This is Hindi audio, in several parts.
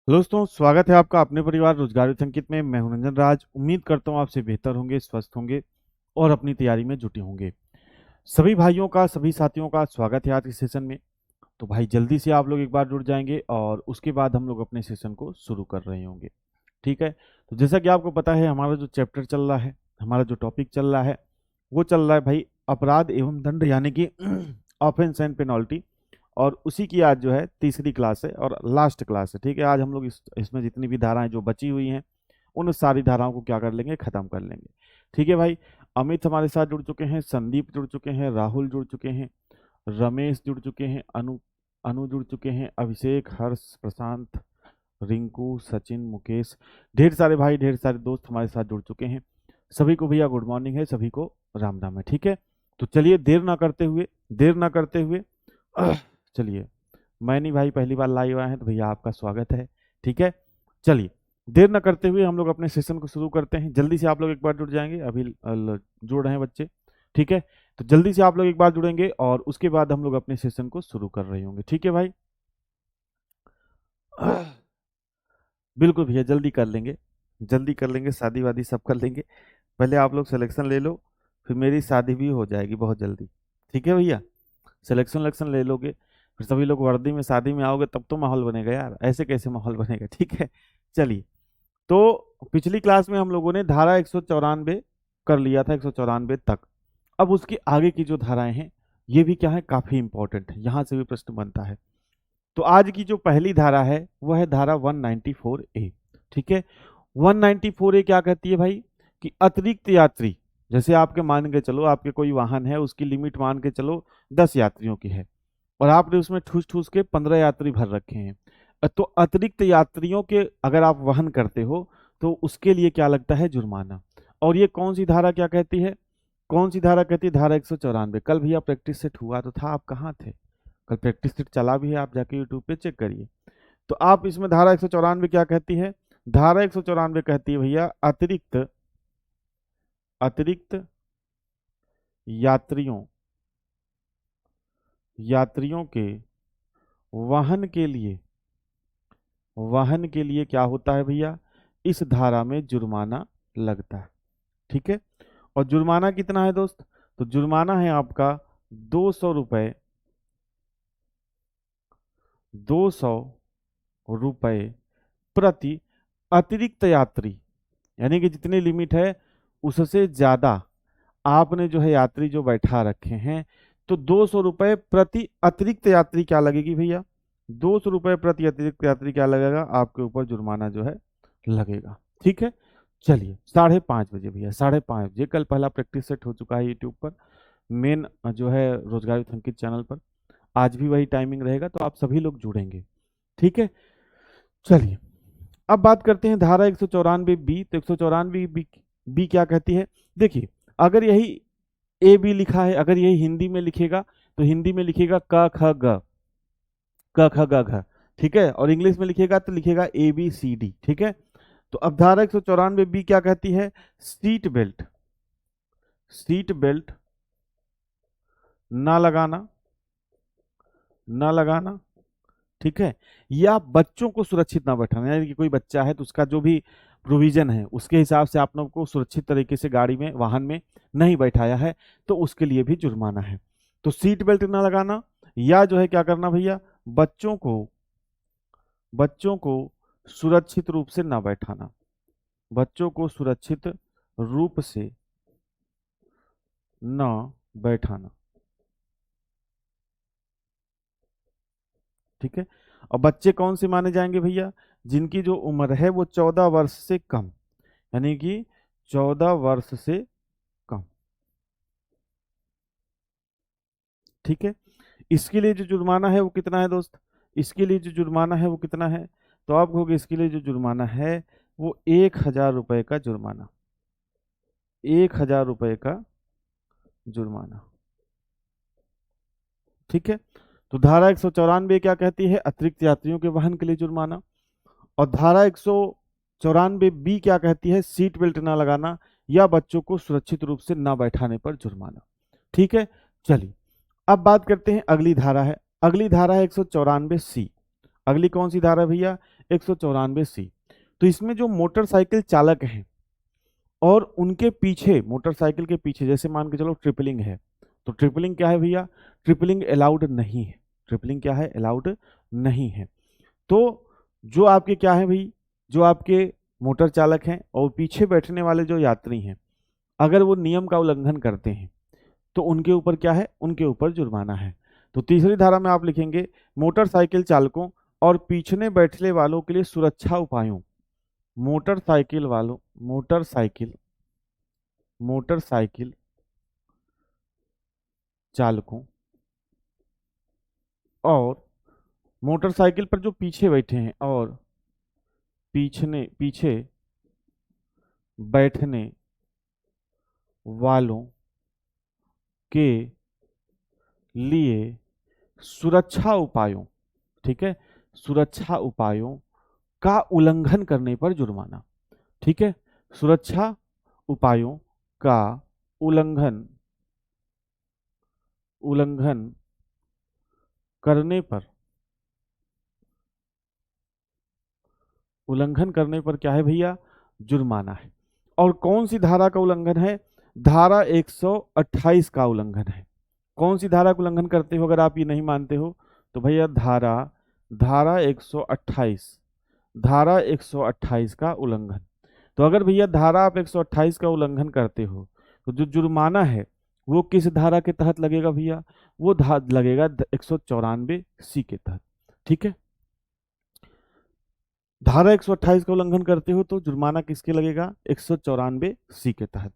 दोस्तों, स्वागत है आपका अपने परिवार रोजगार विथ अंकित में। मैं हूं रंजन राज। उम्मीद करता हूं आपसे बेहतर होंगे, स्वस्थ होंगे और अपनी तैयारी में जुटे होंगे। सभी भाइयों का, सभी साथियों का स्वागत है आज के सेशन में। तो भाई जल्दी से आप लोग एक बार जुड़ जाएंगे और उसके बाद हम लोग अपने सेशन को शुरू कर रहे होंगे। ठीक है, तो जैसा कि आपको पता है, हमारा जो चैप्टर चल रहा है, हमारा जो टॉपिक चल रहा है, वो चल रहा है भाई अपराध एवं दंड, यानी कि ऑफेंस एंड पेनल्टी। और उसी की आज जो है तीसरी क्लास है और लास्ट क्लास है। ठीक है, आज हम लोग इसमें जितनी भी धाराएं जो बची हुई हैं, उन सारी धाराओं को क्या कर लेंगे, खत्म कर लेंगे। ठीक है भाई, अमित हमारे साथ जुड़ चुके हैं, संदीप जुड़ चुके हैं, राहुल जुड़ चुके हैं, रमेश जुड़ चुके हैं, अनु अनु जुड़ चुके हैं, अभिषेक, हर्ष, प्रशांत, रिंकू, सचिन, मुकेश, ढेर सारे भाई, ढेर सारे दोस्त हमारे साथ जुड़ चुके हैं। सभी को भैया गुड मॉर्निंग है, सभी को राम राम है। ठीक है, तो चलिए देर ना करते हुए चलिए, मैनी भाई पहली बार लाइव आए हैं तो भैया आपका स्वागत है। ठीक है, चलिए देर न करते हुए हम लोग अपने सेशन को शुरू करते हैं। जल्दी से आप लोग एक बार जुड़ जाएंगे, अभी जुड़ रहे हैं बच्चे। ठीक है, तो जल्दी से आप लोग एक बार जुड़ेंगे और उसके बाद हम लोग अपने सेशन को शुरू कर रहे होंगे। ठीक है भाई, बिल्कुल भैया जल्दी कर लेंगे, शादी वादी सब कर लेंगे। पहले आप लोग सिलेक्शन ले लो, फिर मेरी शादी भी हो जाएगी बहुत जल्दी। ठीक है भैया, सिलेक्शन वलेक्शन ले लोगे, फिर सभी लोग वर्दी में शादी में आओगे, तब तो माहौल बनेगा यार, ऐसे कैसे माहौल बनेगा। ठीक है, चलिए। तो पिछली क्लास में हम लोगों ने धारा 194 कर लिया था, 194 तक। अब उसकी आगे की जो धाराएं हैं, ये भी क्या है, काफी इंपॉर्टेंट है, यहां से भी प्रश्न बनता है। तो आज की जो पहली धारा है वो है धारा 194A। ठीक है, 194A क्या कहती है भाई, कि अतिरिक्त यात्री, जैसे आपके मान के चलो आपके कोई वाहन है, उसकी लिमिट मान के चलो 10 यात्रियों की है और आपने उसमें ठूस ठूस के 15 यात्री भर रखे हैं। तो अतिरिक्त यात्रियों के अगर आप वहन करते हो तो उसके लिए क्या लगता है, जुर्माना। और ये कौन सी धारा क्या कहती है, कौन सी धारा कहती है, धारा 194। कल भैया प्रैक्टिस सेट हुआ तो था, आप कहाँ थे? कल प्रैक्टिस सेट चला भी है, आप जाके यूट्यूब पे चेक करिए। तो आप इसमें धारा 194 क्या कहती है, धारा 194 कहती है भैया अतिरिक्त अतिरिक्त यात्रियों यात्रियों के वाहन के लिए क्या होता है भैया, इस धारा में जुर्माना लगता है। ठीक है, और जुर्माना कितना है दोस्त, तो जुर्माना है आपका 200 रुपए, 200 रुपए प्रति अतिरिक्त यात्री। यानी कि जितनी लिमिट है उससे ज्यादा आपने जो है यात्री जो बैठा रखे हैं, तो 200 रुपए प्रति अतिरिक्त यात्री क्या लगेगी भैया, 200 रुपए प्रति अतिरिक्त यात्री क्या लगेगा, आपके ऊपर जुर्माना जो है लगेगा। ठीक है, चलिए 5:30 बजे भैया, 5:30 बजे कल पहला प्रैक्टिस सेट हो चुका है यूट्यूब पर, मेन जो है रोजगार विथ अंकित चैनल पर। आज भी वही टाइमिंग रहेगा, तो आप सभी लोग जुड़ेंगे। ठीक है, चलिए अब बात करते हैं धारा 194 बी। तो 194 बी क्या कहती है, देखिए, अगर यही ए बी लिखा है, अगर यही हिंदी में लिखेगा तो हिंदी में लिखेगा क ख ग, क ख ग घ। ठीक है, और इंग्लिश में लिखेगा तो लिखेगा ABCD। ठीक है, तो अब धारा 194 बी क्या कहती है, सीट बेल्ट ना लगाना, ना लगाना। ठीक है, या बच्चों को सुरक्षित ना बैठाना, यानी कि कोई बच्चा है तो उसका जो भी प्रोविजन है उसके हिसाब से आप लोग को सुरक्षित तरीके से गाड़ी में, वाहन में नहीं बैठाया है, तो उसके लिए भी जुर्माना है। तो सीट बेल्ट ना लगाना, या जो है क्या करना भैया, बच्चों को सुरक्षित रूप से ना बैठाना, बच्चों को सुरक्षित रूप से ना बैठाना। ठीक है, और बच्चे कौन से माने जाएंगे भैया, जिनकी जो उम्र है वो 14 वर्ष से कम, यानी कि 14 वर्ष से कम। ठीक है, इसके लिए जो जुर्माना है वो कितना है दोस्त, इसके लिए जो जुर्माना है वो कितना है, तो आप कहोगे इसके लिए जो जुर्माना है वो 1,000 रुपए का जुर्माना, 1,000 रुपए का जुर्माना। ठीक है, तो धारा 194 क्या कहती है, अतिरिक्त यात्रियों के वाहन के लिए जुर्माना। और धारा 194 बी क्या कहती है, सीट बेल्ट ना लगाना या बच्चों को सुरक्षित रूप से ना बैठाने पर जुर्माना। ठीक है, चलिए अब बात करते हैं, अगली धारा है 194C। अगली कौन सी धारा है भैया, 194C। तो इसमें जो मोटरसाइकिल चालक हैं और उनके पीछे, मोटरसाइकिल के पीछे, जैसे मान के चलो ट्रिपलिंग है, तो ट्रिपलिंग क्या है भैया, ट्रिपलिंग अलाउड नहीं है, ट्रिपलिंग क्या है, अलाउड नहीं है। तो जो आपके क्या है भाई, जो आपके मोटर चालक हैं और पीछे बैठने वाले जो यात्री हैं, अगर वो नियम का उल्लंघन करते हैं तो उनके ऊपर क्या है, उनके ऊपर जुर्माना है। तो तीसरी धारा में आप लिखेंगे मोटरसाइकिल चालकों और पीछे बैठने वालों के लिए सुरक्षा उपायों, मोटरसाइकिल वालों, मोटरसाइकिल चालकों और मोटरसाइकिल पर जो पीछे बैठे हैं और पीछे बैठने वालों के लिए सुरक्षा उपायों, ठीक है, सुरक्षा उपायों का उल्लंघन करने पर जुर्माना, ठीक है, सुरक्षा उपायों का उल्लंघन करने पर, उल्लंघन करने पर क्या है भैया, जुर्माना है। और कौन सी धारा का उल्लंघन है, धारा 128 का उल्लंघन है। कौन सी धारा का उल्लंघन करते हो, अगर आप ये नहीं मानते हो तो भैया धारा 128, धारा 128 का उल्लंघन। तो अगर भैया धारा आप 128 का उल्लंघन करते हो तो जो जुर्माना है वो किस धारा के तहत लगेगा भैया, वो लगेगा 194C के तहत, ठीक है। धारा 128 का उल्लंघन करते हो तो जुर्माना किसके लगेगा, 194C के तहत।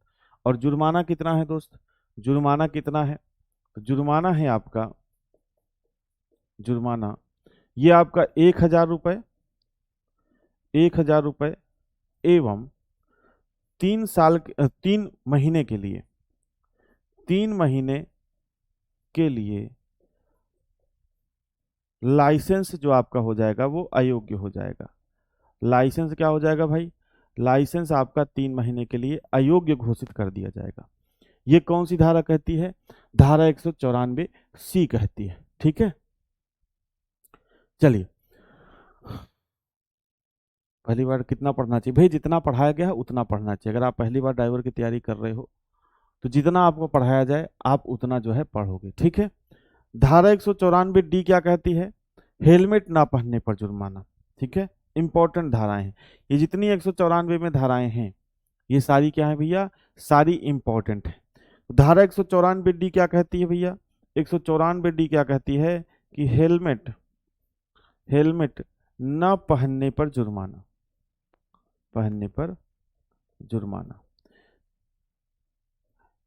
और जुर्माना कितना है दोस्त, जुर्माना कितना है, तो जुर्माना है आपका, जुर्माना ये आपका 1,000 रुपये, 1,000 रुपये एवं 3 महीने के लिए, 3 महीने के लिए लाइसेंस जो आपका हो जाएगा वो अयोग्य हो जाएगा। लाइसेंस क्या हो जाएगा भाई, लाइसेंस आपका 3 महीने के लिए अयोग्य घोषित कर दिया जाएगा। ये कौन सी धारा कहती है, धारा 194C कहती है, ठीक है। चलिए, पहली बार कितना पढ़ना चाहिए भाई, जितना पढ़ाया गया है उतना पढ़ना चाहिए। अगर आप पहली बार ड्राइवर की तैयारी कर रहे हो तो जितना आपको पढ़ाया जाए आप उतना जो है पढ़ोगे, ठीक है। धारा 194D क्या कहती है, हेलमेट ना पहनने पर जुर्माना, ठीक है। इंपॉर्टेंट धाराएं हैं ये, जितनी 194 में धाराएं हैं ये सारी क्या है भैया, सारी इंपॉर्टेंट है। धारा 194D क्या कहती है भैया, 194D क्या कहती है कि हेलमेट न पहनने पर जुर्माना, पहनने पर जुर्माना।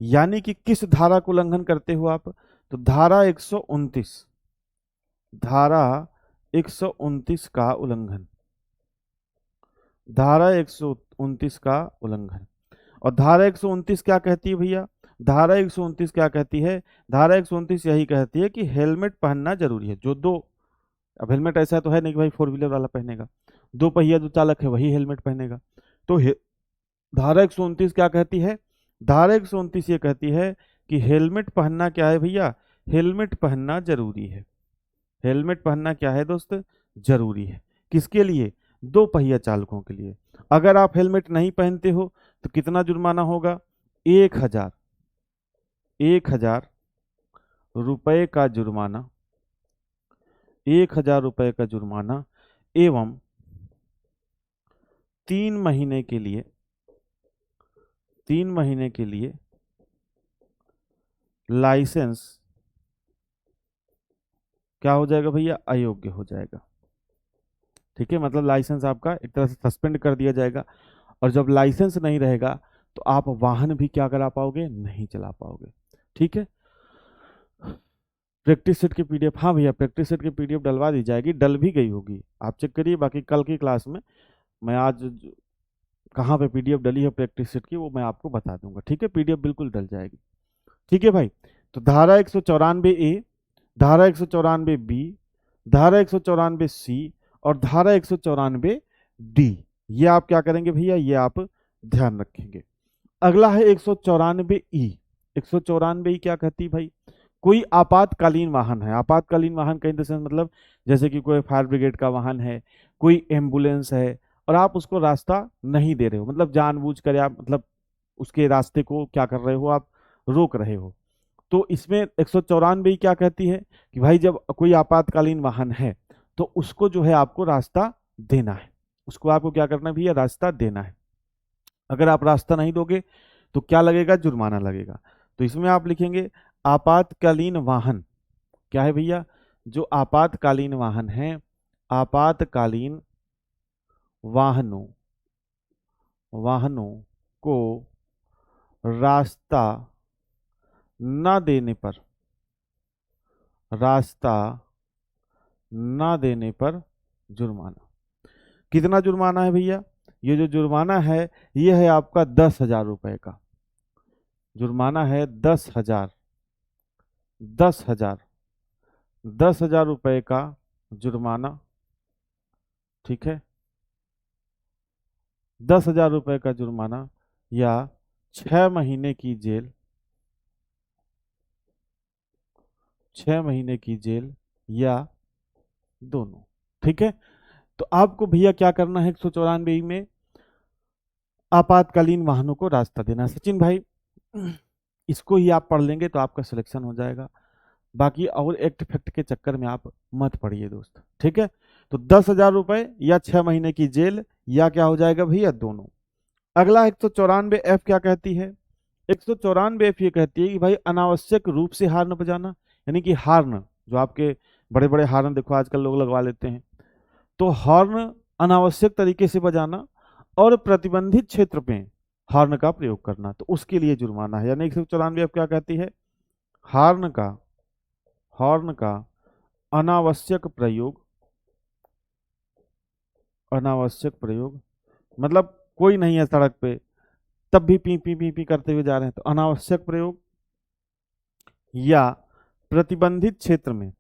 यानी कि किस धारा को उल्लंघन करते हो आप, तो धारा 129, धारा 129 का उल्लंघन, धारा 129 का उल्लंघन। और धारा 129 क्या कहती है भैया, धारा 129 क्या कहती है, धारा 129 यही कहती है कि हेलमेट पहनना जरूरी है। जो दो, अब हेलमेट ऐसा तो है नहीं कि भाई 4 व्हीलर वाला पहनेगा, 2 पहिया जो चालक है वही हेलमेट पहनेगा। तो धारा 129 क्या कहती है, धारा 129 ये कहती है कि हेलमेट पहनना क्या है भैया, हेलमेट पहनना जरूरी है। हेलमेट पहनना क्या है दोस्त, जरूरी है। किसके लिए, 2 पहिया चालकों के लिए। अगर आप हेलमेट नहीं पहनते हो तो कितना जुर्माना होगा, 1,000 रुपए का जुर्माना, 1,000 रुपए का जुर्माना एवं 3 महीने के लिए, 3 महीने के लिए लाइसेंस क्या हो जाएगा भैया, अयोग्य हो जाएगा, ठीक है। मतलब लाइसेंस आपका एक तरह से सस्पेंड कर दिया जाएगा। और जब लाइसेंस नहीं रहेगा तो आप वाहन भी क्या करा पाओगे, नहीं चला पाओगे, ठीक है। प्रैक्टिस सेट की पीडीएफ, हाँ भैया प्रैक्टिस सेट की पीडीएफ डलवा दी जाएगी, डल भी गई होगी, आप चेक करिए। बाकी कल की क्लास में मैं आज कहाँ पे पीडीएफ डली है प्रैक्टिस सेट की वो मैं आपको बता दूंगा, ठीक है। पीडीएफ बिल्कुल डल जाएगी, ठीक है भाई। तो धारा 194A, धारा 194B, धारा 194C और धारा 194D, ये आप क्या करेंगे भैया, ये आप ध्यान रखेंगे। अगला है 194E। 194E क्या कहती है भाई, कोई आपातकालीन वाहन है, आपातकालीन वाहन का इन द सेंस मतलब जैसे कि कोई फायर ब्रिगेड का वाहन है, कोई एम्बुलेंस है, और आप उसको रास्ता नहीं दे रहे हो, मतलब जानबूझ कर आप मतलब उसके रास्ते को क्या कर रहे हो, आप रोक रहे हो। तो इसमें 194 क्या कहती है कि भाई जब कोई आपातकालीन वाहन है तो उसको जो है आपको रास्ता देना है, उसको आपको क्या करना है भैया, रास्ता देना है। अगर आप रास्ता नहीं दोगे तो क्या लगेगा, जुर्माना लगेगा। तो इसमें आप लिखेंगे आपातकालीन वाहन क्या है भैया, जो आपातकालीन वाहन है, आपातकालीन वाहनों वाहनों को रास्ता न देने पर, रास्ता न देने पर जुर्माना। कितना जुर्माना है भैया, ये जो जुर्माना है ये है आपका 10,000 रुपए का जुर्माना है, 10,000, 10,000, 10,000 रुपए का जुर्माना, ठीक है, 10,000 रुपए का जुर्माना या 6 महीने की जेल, 6 महीने की जेल या दोनों। ठीक है, तो आपको भैया क्या करना है 194 में, आपातकालीन वाहनों को रास्ता देना। सचिन भाई इसको ही आप पढ़ लेंगे तो आपका सिलेक्शन हो जाएगा, बाकी और एक्ट फैक्ट के चक्कर में आप मत पढ़िए दोस्त, ठीक है। तो 10,000 रुपए या 6 महीने की जेल या क्या हो जाएगा भैया, दोनों। अगला 194 एफ क्या कहती है, 194 एफ ये कहती है कि भाई अनावश्यक रूप से हार्न बजाना, यानी कि हार्न जो आपके बड़े बड़े हार्न देखो आजकल लोग लगवा लेते हैं, तो हॉर्न अनावश्यक तरीके से बजाना और प्रतिबंधित क्षेत्र में हॉर्न का प्रयोग करना, तो उसके लिए जुर्माना है। यानी 194 अब क्या कहती है, हॉर्न का, हॉर्न का अनावश्यक प्रयोग, अनावश्यक प्रयोग मतलब कोई नहीं है सड़क पे तब भी पी पी पी पी करते हुए जा रहे हैं, तो अनावश्यक प्रयोग या प्रतिबंधित क्षेत्र में,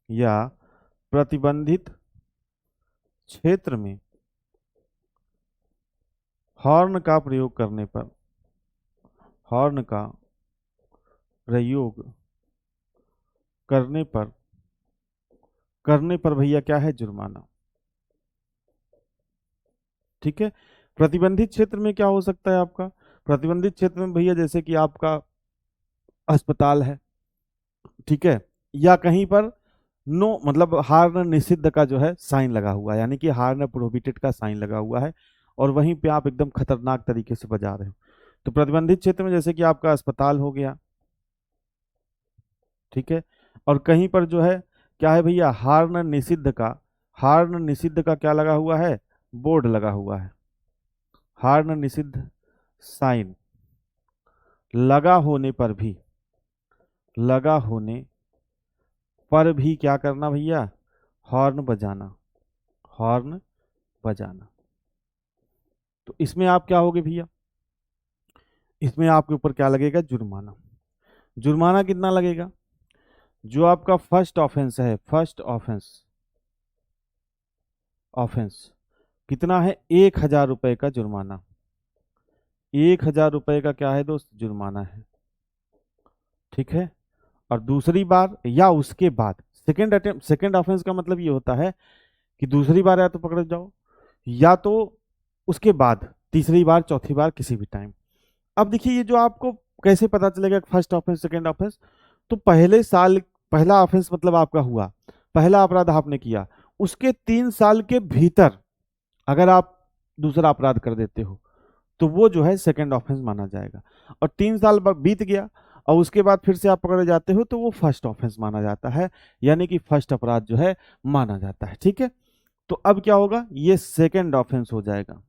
या प्रतिबंधित क्षेत्र में हॉर्न का प्रयोग करने पर, हॉर्न का प्रयोग करने पर, करने पर भैया क्या है, जुर्माना। ठीक है, प्रतिबंधित क्षेत्र में क्या हो सकता है आपका, प्रतिबंधित क्षेत्र में भैया जैसे कि आपका अस्पताल है, ठीक है, या कहीं पर नो मतलब हार्न निषिद्ध का जो है साइन लगा हुआ है, यानी कि हार्न प्रोहिबिटेड का साइन लगा हुआ है और वहीं पे आप एकदम खतरनाक तरीके से बजा रहे हो, तो प्रतिबंधित क्षेत्र में जैसे कि आपका अस्पताल हो गया, ठीक है, और कहीं पर जो है क्या है भैया, हार्न निषिद्ध का, हार्न निषिद्ध का क्या लगा हुआ है, बोर्ड लगा हुआ है, हार्न निषिद्ध साइन लगा होने पर भी, लगा होने पर भी क्या करना भैया, हॉर्न बजाना, हॉर्न बजाना। तो इसमें आप क्या होगे भैया, इसमें आपके ऊपर क्या लगेगा, जुर्माना। जुर्माना कितना लगेगा, जो आपका फर्स्ट ऑफेंस है, फर्स्ट ऑफेंस, ऑफेंस कितना है, 1,000 रुपए का जुर्माना, 1,000 रुपए का क्या है दोस्त, जुर्माना है, ठीक है। और दूसरी बार या उसके बाद, सेकेंड अटेम्प्ट, सेकेंड ऑफेंस का मतलब ये होता है कि दूसरी बार या तो पकड़ जाओ या तो उसके बाद तीसरी बार चौथी बार किसी भी टाइम। अब देखिए ये जो आपको कैसे पता चलेगा फर्स्ट ऑफेंस सेकेंड ऑफेंस, तो पहले साल पहला ऑफेंस मतलब आपका हुआ, पहला अपराध आपने किया, उसके 3 साल के भीतर अगर आप दूसरा अपराध कर देते हो तो वो जो है सेकेंड ऑफेंस माना जाएगा, और 3 साल बीत गया और उसके बाद फिर से आप पकड़े जाते हो तो वो फर्स्ट ऑफेंस माना जाता है, यानी कि फर्स्ट अपराध जो है माना जाता है, ठीक है। तो अब क्या होगा, ये सेकेंड ऑफेंस हो जाएगा।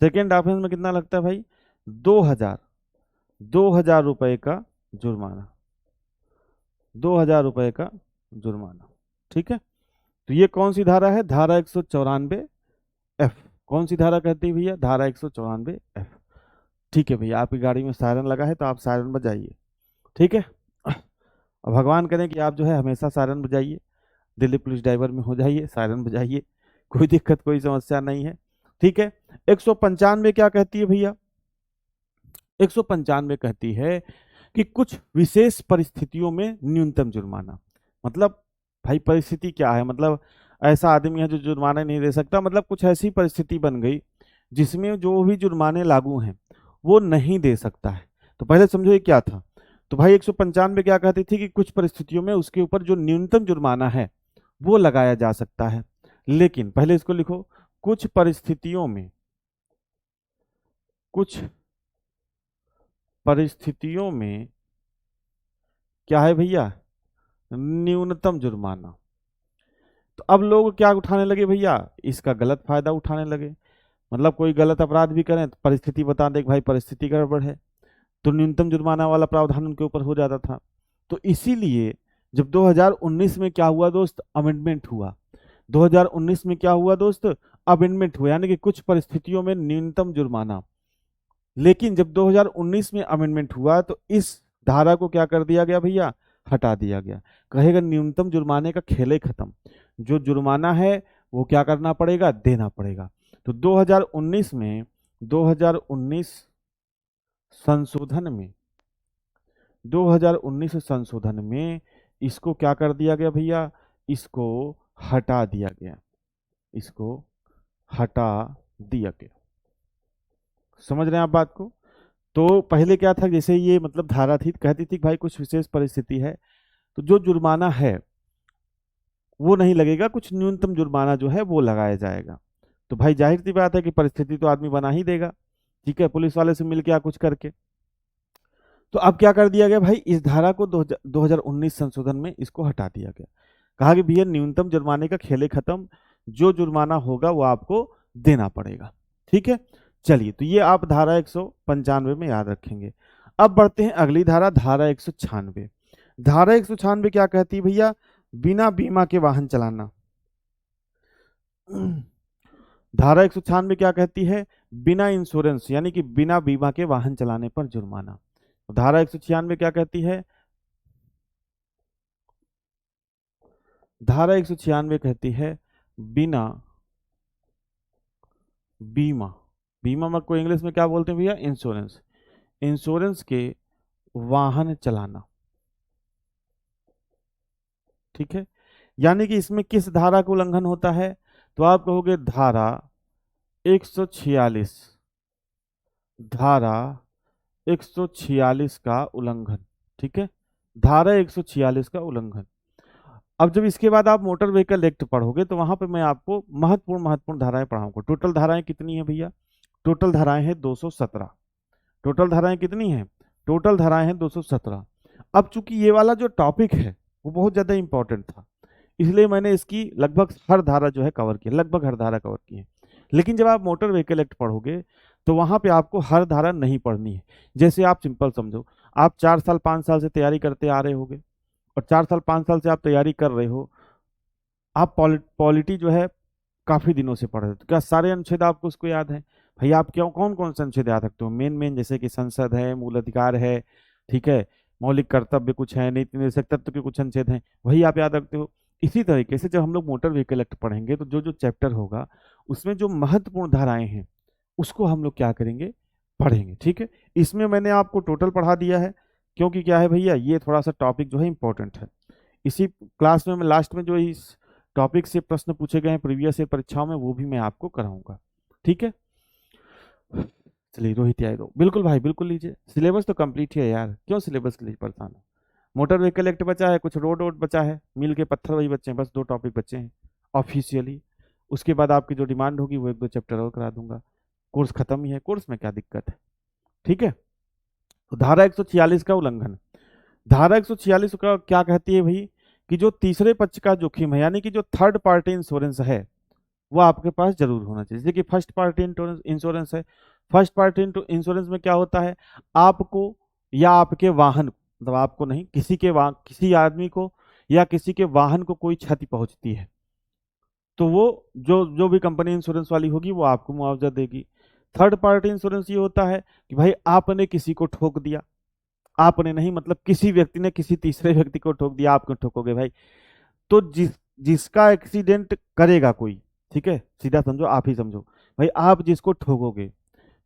सेकेंड ऑफेंस में कितना लगता है भाई, 2,000, 2,000 रुपए का जुर्माना, 2,000 रुपए का जुर्माना, ठीक है। तो ये कौन सी धारा है, धारा 194 एफ, कौन सी धारा कहती है भैया, धारा 194 एफ। ठीक है भैया, आपकी गाड़ी में सायरन लगा है तो आप सायरन बजाइए, ठीक है। और भगवान करें कि आप जो है हमेशा सायरन बजाइए, दिल्ली पुलिस ड्राइवर में हो जाइए, सायरन बजाइए, कोई दिक्कत कोई समस्या नहीं है, ठीक है। 195 क्या कहती है भैया, 195 कहती है कि कुछ विशेष परिस्थितियों में न्यूनतम जुर्माना। मतलब भाई परिस्थिति क्या है, मतलब ऐसा आदमी है जो जुर्माना नहीं दे सकता, मतलब कुछ ऐसी परिस्थिति बन गई जिसमें जो भी जुर्माने लागू हैं वो नहीं दे सकता है। तो पहले समझो ये क्या था। तो भाई 195 क्या कहती थी कि कुछ परिस्थितियों में उसके ऊपर जो न्यूनतम जुर्माना है वो लगाया जा सकता है। लेकिन पहले इसको लिखो, कुछ परिस्थितियों में, कुछ परिस्थितियों में क्या है भैया, न्यूनतम जुर्माना। तो अब लोग क्या उठाने लगे भैया, इसका गलत फायदा उठाने लगे। मतलब कोई गलत अपराध भी करें तो परिस्थिति बता दे कि भाई परिस्थिति गड़बड़ है, तो न्यूनतम जुर्माना वाला प्रावधान उनके ऊपर हो जाता था। तो इसीलिए जब 2019 में क्या हुआ दोस्त, अमेंडमेंट हुआ। 2019 में क्या हुआ दोस्त, अमेंडमेंट हुआ, यानी कि कुछ परिस्थितियों में न्यूनतम जुर्माना। लेकिन जब 2019 में अमेंडमेंट हुआ तो इस धारा को क्या कर दिया गया भैया, हटा दिया गया। कहेगा न्यूनतम जुर्माने का खेल ही खत्म, जो जुर्माना है वो क्या करना पड़ेगा, देना पड़ेगा। तो 2019 में, 2019 संशोधन में, 2019 संशोधन में इसको क्या कर दिया गया भैया, इसको हटा दिया गया, इसको हटा दिया गया। समझ रहे हैं आप बात को। तो पहले क्या था, जैसे ये मतलब धारा थी, कहती थी कि भाई कुछ विशेष परिस्थिति है तो जो जुर्माना है वो नहीं लगेगा, कुछ न्यूनतम जुर्माना जो है वो लगाया जाएगा। तो भाई जाहिर सी बात है कि परिस्थिति तो आदमी बना ही देगा, ठीक है, पुलिस वाले से मिल के या कुछ करके। तो अब क्या कर दिया गया भाई, इस धारा को 2019 संशोधन में इसको हटा दिया गया। कहा कि भैया न्यूनतम जुर्माने का खेल खत्म, जो जुर्माना होगा वो आपको देना पड़ेगा। ठीक है, चलिए, तो ये आप धारा 195 में याद रखेंगे। अब बढ़ते हैं अगली धारा, धारा 196। धारा 196 क्या कहती है भैया, बिना बीमा के वाहन चलाना। धारा 196 क्या कहती है, बिना इंश्योरेंस यानी कि बिना बीमा के वाहन चलाने पर जुर्माना। धारा 196 क्या कहती है, धारा 196 कहती है बिना बीमा, बीमा में को इंग्लिश में क्या बोलते हैं भैया, इंश्योरेंस, इंश्योरेंस के वाहन चलाना। ठीक है, यानी कि इसमें किस धारा का उल्लंघन होता है, तो आप कहोगे धारा 146, धारा 146 का उल्लंघन। ठीक है, धारा 146 का उल्लंघन। अब जब इसके बाद आप मोटर व्हीकल एक्ट पढ़ोगे तो वहां पे मैं आपको महत्वपूर्ण महत्वपूर्ण धाराएं पढ़ाऊंगा। टोटल धाराएं कितनी है भैया, टोटल धाराएं हैं 217। टोटल धाराएं कितनी हैं, टोटल धाराएं हैं 217। अब चूंकि ये वाला जो टॉपिक है वो बहुत ज्यादा इंपॉर्टेंट था, इसलिए मैंने इसकी लगभग हर धारा जो है कवर की, लगभग हर धारा कवर की है। लेकिन जब आप मोटर व्हीकल एक्ट पढ़ोगे तो वहां पे आपको हर धारा नहीं पढ़नी है। जैसे आप सिंपल समझो, आप 4 साल 5 साल से तैयारी करते आ रहे होगे, और 4 साल 5 साल से आप तैयारी कर रहे हो, आप पॉलिटी जो है काफी दिनों से पढ़ रहे हो, तो क्या सारे अनुच्छेद आपको उसको याद है भाई, आप क्यों कौन कौन से अनुच्छेद याद रखते हो, मेन मेन, जैसे कि संसद है, मूल अधिकार है, ठीक है, मौलिक कर्तव्य कुछ है, नीति निर्देशक तत्व के कुछ अनुच्छेद हैं, वही आप याद रखते हो। इसी तरीके से जब हम लोग मोटर व्हीकल एक्ट पढ़ेंगे तो जो जो चैप्टर होगा उसमें जो महत्वपूर्ण धाराएं हैं उसको हम लोग क्या करेंगे, पढ़ेंगे। ठीक है, इसमें मैंने आपको टोटल पढ़ा दिया है, क्योंकि क्या है भैया, ये थोड़ा सा टॉपिक जो है इंपॉर्टेंट है। इसी क्लास में मैं लास्ट में जो इस टॉपिक से प्रश्न पूछे गए हैं प्रीवियस ईयर परीक्षाओं में वो भी मैं आपको कराऊंगा। ठीक है, चलिए रोहित यादव, बिल्कुल भाई बिल्कुल लीजिए, सिलेबस तो कंप्लीट है यार, क्यों सिलेबस के लिए परेशान हो। मोटर व्हीकल एक्ट बचा है, कुछ रोड वोड बचा है, मिल के पत्थर वही बचे हैं, बस 2 टॉपिक बचे हैं ऑफिशियली। उसके बाद आपकी जो डिमांड होगी वो 1-2 चैप्टर और करा दूंगा, कोर्स खत्म ही है, कोर्स में क्या दिक्कत है। ठीक है, तो धारा 146 का उल्लंघन। धारा 146 का क्या कहती है भाई, कि जो तीसरे पक्ष का जोखिम है, यानी कि जो थर्ड पार्टी इंश्योरेंस है वो आपके पास जरूर होना चाहिए। जैसे कि फर्स्ट पार्टी इंश्योरेंस है, फर्स्ट पार्टी इंश्योरेंस में क्या होता है, आपको या आपके वाहन, मतलब आपको नहीं, किसी के किसी आदमी को या किसी के वाहन को कोई क्षति पहुंचती है तो वो जो जो भी कंपनी इंश्योरेंस वाली होगी वो आपको मुआवजा देगी। थर्ड पार्टी इंश्योरेंस ये होता है कि भाई आपने किसी को ठोक दिया, आपने नहीं मतलब किसी व्यक्ति ने किसी तीसरे व्यक्ति को ठोक दिया, आप क्यों ठोकोगे भाई, तो जिसका एक्सीडेंट करेगा कोई, ठीक है, सीधा समझो, आप ही समझो भाई, आप जिसको ठोकोगे,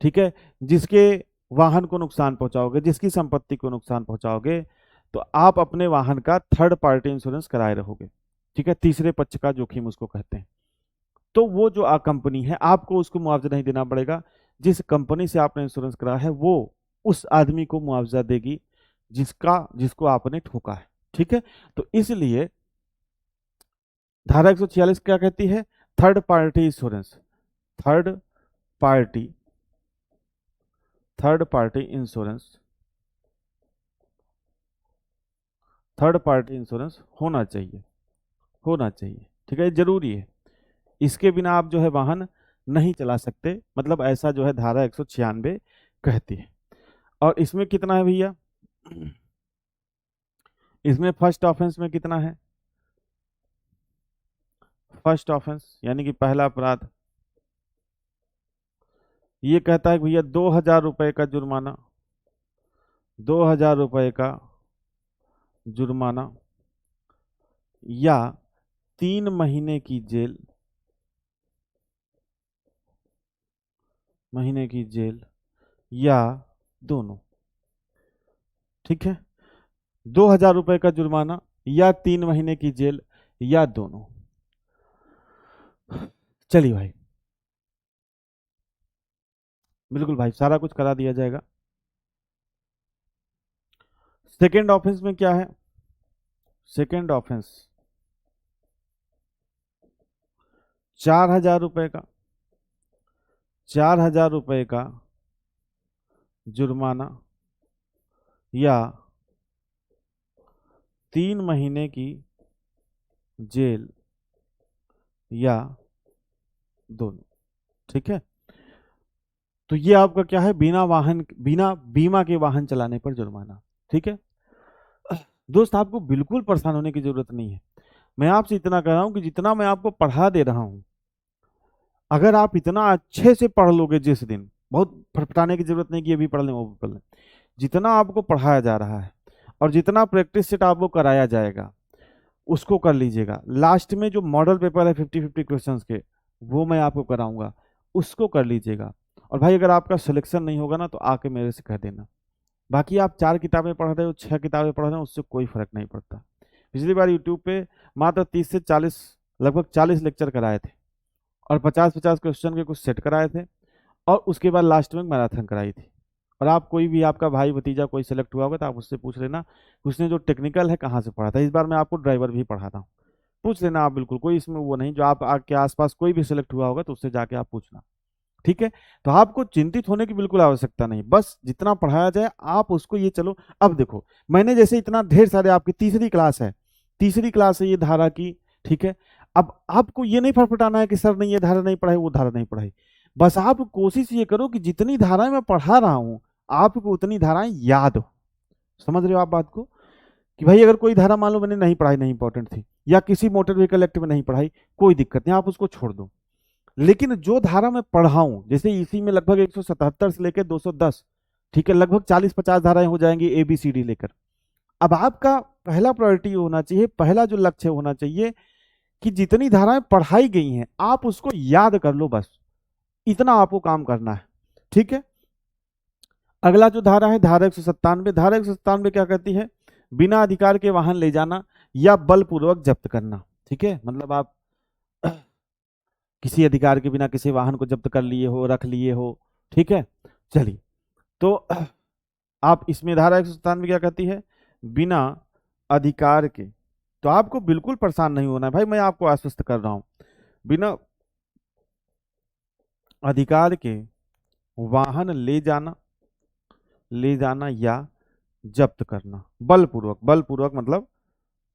ठीक है, जिसके वाहन को नुकसान पहुंचाओगे, जिसकी संपत्ति को नुकसान पहुंचाओगे, तो आप अपने वाहन का थर्ड पार्टी इंश्योरेंस कराए रहोगे। ठीक है, तीसरे पक्ष का जोखिम उसको कहते हैं। तो वो जो कंपनी है, आपको उसको मुआवजा नहीं देना पड़ेगा। जिस कंपनी से आपने इंश्योरेंस कराया है वो उस आदमी को मुआवजा देगी जिसको आपने ठोका है। ठीक है, तो इसलिए धारा 146 क्या कहती है? Third party insurance, third party third party insurance third party insurance होना चाहिए, होना चाहिए। ठीक है, जरूरी है। इसके बिना आप जो है वाहन नहीं चला सकते, मतलब ऐसा जो है धारा 196 कहती है। और इसमें कितना है भैया? इसमें फर्स्ट ऑफेंस में कितना है? फर्स्ट ऑफेंस यानी कि पहला अपराध, ये कहता है कि भैया 2,000 रुपए का जुर्माना, 2,000 रुपए का जुर्माना या 3 महीने की जेल, महीने की जेल या दोनों। ठीक है, 2,000 रुपए का जुर्माना या 3 महीने की जेल या दोनों। चलिए भाई, बिल्कुल भाई, सारा कुछ करा दिया जाएगा। सेकेंड ऑफेंस में क्या है? सेकेंड ऑफेंस 4,000 रुपए का, 4,000 रुपए का जुर्माना या 3 महीने की जेल या दोनों। ठीक है, तो ये आपका क्या है? बिना बीमा के वाहन चलाने पर जुर्माना। ठीक है दोस्त, आपको बिल्कुल परेशान होने की जरूरत नहीं है। मैं आपसे इतना कह रहा हूं कि जितना मैं आपको पढ़ा दे रहा हूं, अगर आप इतना अच्छे से पढ़ लोगे जिस दिन, बहुत फटफटाने की जरूरत नहीं कि ये भी पढ़ लें वो भी पढ़ लें, जितना आपको पढ़ाया जा रहा है और जितना प्रैक्टिस सेट आपको कराया जाएगा उसको कर लीजिएगा। लास्ट में जो मॉडल पेपर है 50-50 क्वेश्चंस के, वो मैं आपको कराऊंगा, उसको कर लीजिएगा। और भाई अगर आपका सिलेक्शन नहीं होगा ना तो आके मेरे से कह देना। बाकी आप 4 किताबें पढ़ रहे हो, 6 किताबें पढ़ रहे हो, उससे कोई फर्क नहीं पड़ता। पिछली बार यूट्यूब पे मात्र 30 से 40, लगभग 40 लेक्चर कराए थे और 50-50 क्वेश्चन के कुछ सेट कराए थे और उसके बाद लास्ट में मैराथन कराई थी। और आप कोई भी आपका भाई भतीजा कोई सेलेक्ट हुआ होगा तो आप उससे पूछ लेना उसने जो टेक्निकल है कहाँ से पढ़ा था। इस बार मैं आपको ड्राइवर भी पढ़ाता हूँ, पूछ लेना आप, बिल्कुल कोई इसमें वो नहीं। जो आप आपके आसपास कोई भी सिलेक्ट हुआ होगा तो उससे जाके आप पूछना। ठीक है, तो आपको चिंतित होने की बिल्कुल आवश्यकता नहीं, बस जितना पढ़ाया जाए आप उसको ये चलो। अब देखो, मैंने जैसे इतना ढेर सारे, आपकी तीसरी क्लास है, तीसरी क्लास है ये धारा की। ठीक है, अब आपको ये नहीं फटफटाना है कि सर नहीं ये धारा नहीं पढ़ाई वो धारा नहीं पढ़ाई। बस आप कोशिश ये करो कि जितनी धाराएं मैं पढ़ा रहा हूं आपको उतनी धाराएं याद हो। समझ रहे हो आप बात को? कि भाई अगर कोई धारा मान लो मैंने नहीं पढ़ाई, नहीं इंपॉर्टेंट थी, या किसी मोटर व्हीकल एक्ट में नहीं पढ़ाई, कोई दिक्कत नहीं, आप उसको छोड़ दो। लेकिन जो धारा मैं पढ़ाऊं, जैसे इसी में लगभग 177 से लेकर 210, ठीक है, लगभग 40-50 धाराएं हो जाएंगी ABCD लेकर। अब आपका पहला प्रायोरिटी होना चाहिए, पहला जो लक्ष्य होना चाहिए कि जितनी धाराएं पढ़ाई गई हैं आप उसको याद कर लो, बस इतना आपको काम करना है। ठीक है, अगला जो धारा है धारा 197, धारा 197 क्या कहती है? बिना अधिकार के वाहन ले जाना या बलपूर्वक जब्त करना। ठीक है, मतलब आप किसी अधिकार के बिना किसी वाहन को जब्त कर लिए हो, रख लिए हो। ठीक है, चलिए, तो आप इसमें धारा 197 क्या कहती है? बिना अधिकार के। तो आपको बिल्कुल परेशान नहीं होना है भाई, मैं आपको आश्वस्त कर रहा हूं। बिना अधिकार के वाहन ले जाना या जब्त करना बलपूर्वक, बलपूर्वक मतलब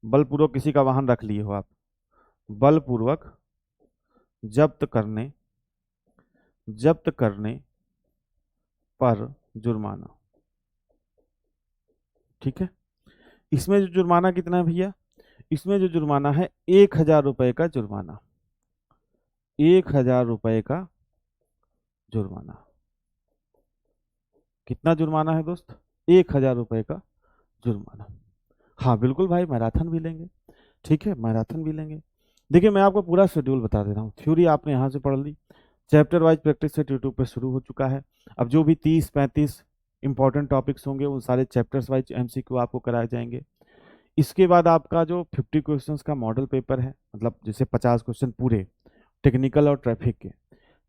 बलपूर्वक किसी का वाहन रख लिए हो आप, बलपूर्वक जब्त करने पर जुर्माना। ठीक है, इसमें जो जुर्माना कितना है भैया? इसमें जो जुर्माना है 1,000 रुपए का जुर्माना, 1,000 रुपए का जुर्माना। कितना जुर्माना है दोस्त? 1,000 रुपए का जुर्माना। हाँ बिल्कुल भाई, मैराथन भी लेंगे। ठीक है, मैराथन भी लेंगे। देखिए मैं आपको पूरा शेड्यूल बता दे रहा हूँ। थ्योरी आपने यहाँ से पढ़ ली, chapter wise practice set YouTube पे शुरू हो चुका है। अब जो भी 30, 35 इंपॉर्टेंट टॉपिक्स होंगे उन सारे चैप्टर्स वाइज एमसीक्यू आपको कराए जाएंगे। इसके बाद आपका जो 50 क्वेश्चंस का मॉडल पेपर है, मतलब जैसे 50 क्वेश्चन पूरे टेक्निकल और ट्रैफिक के,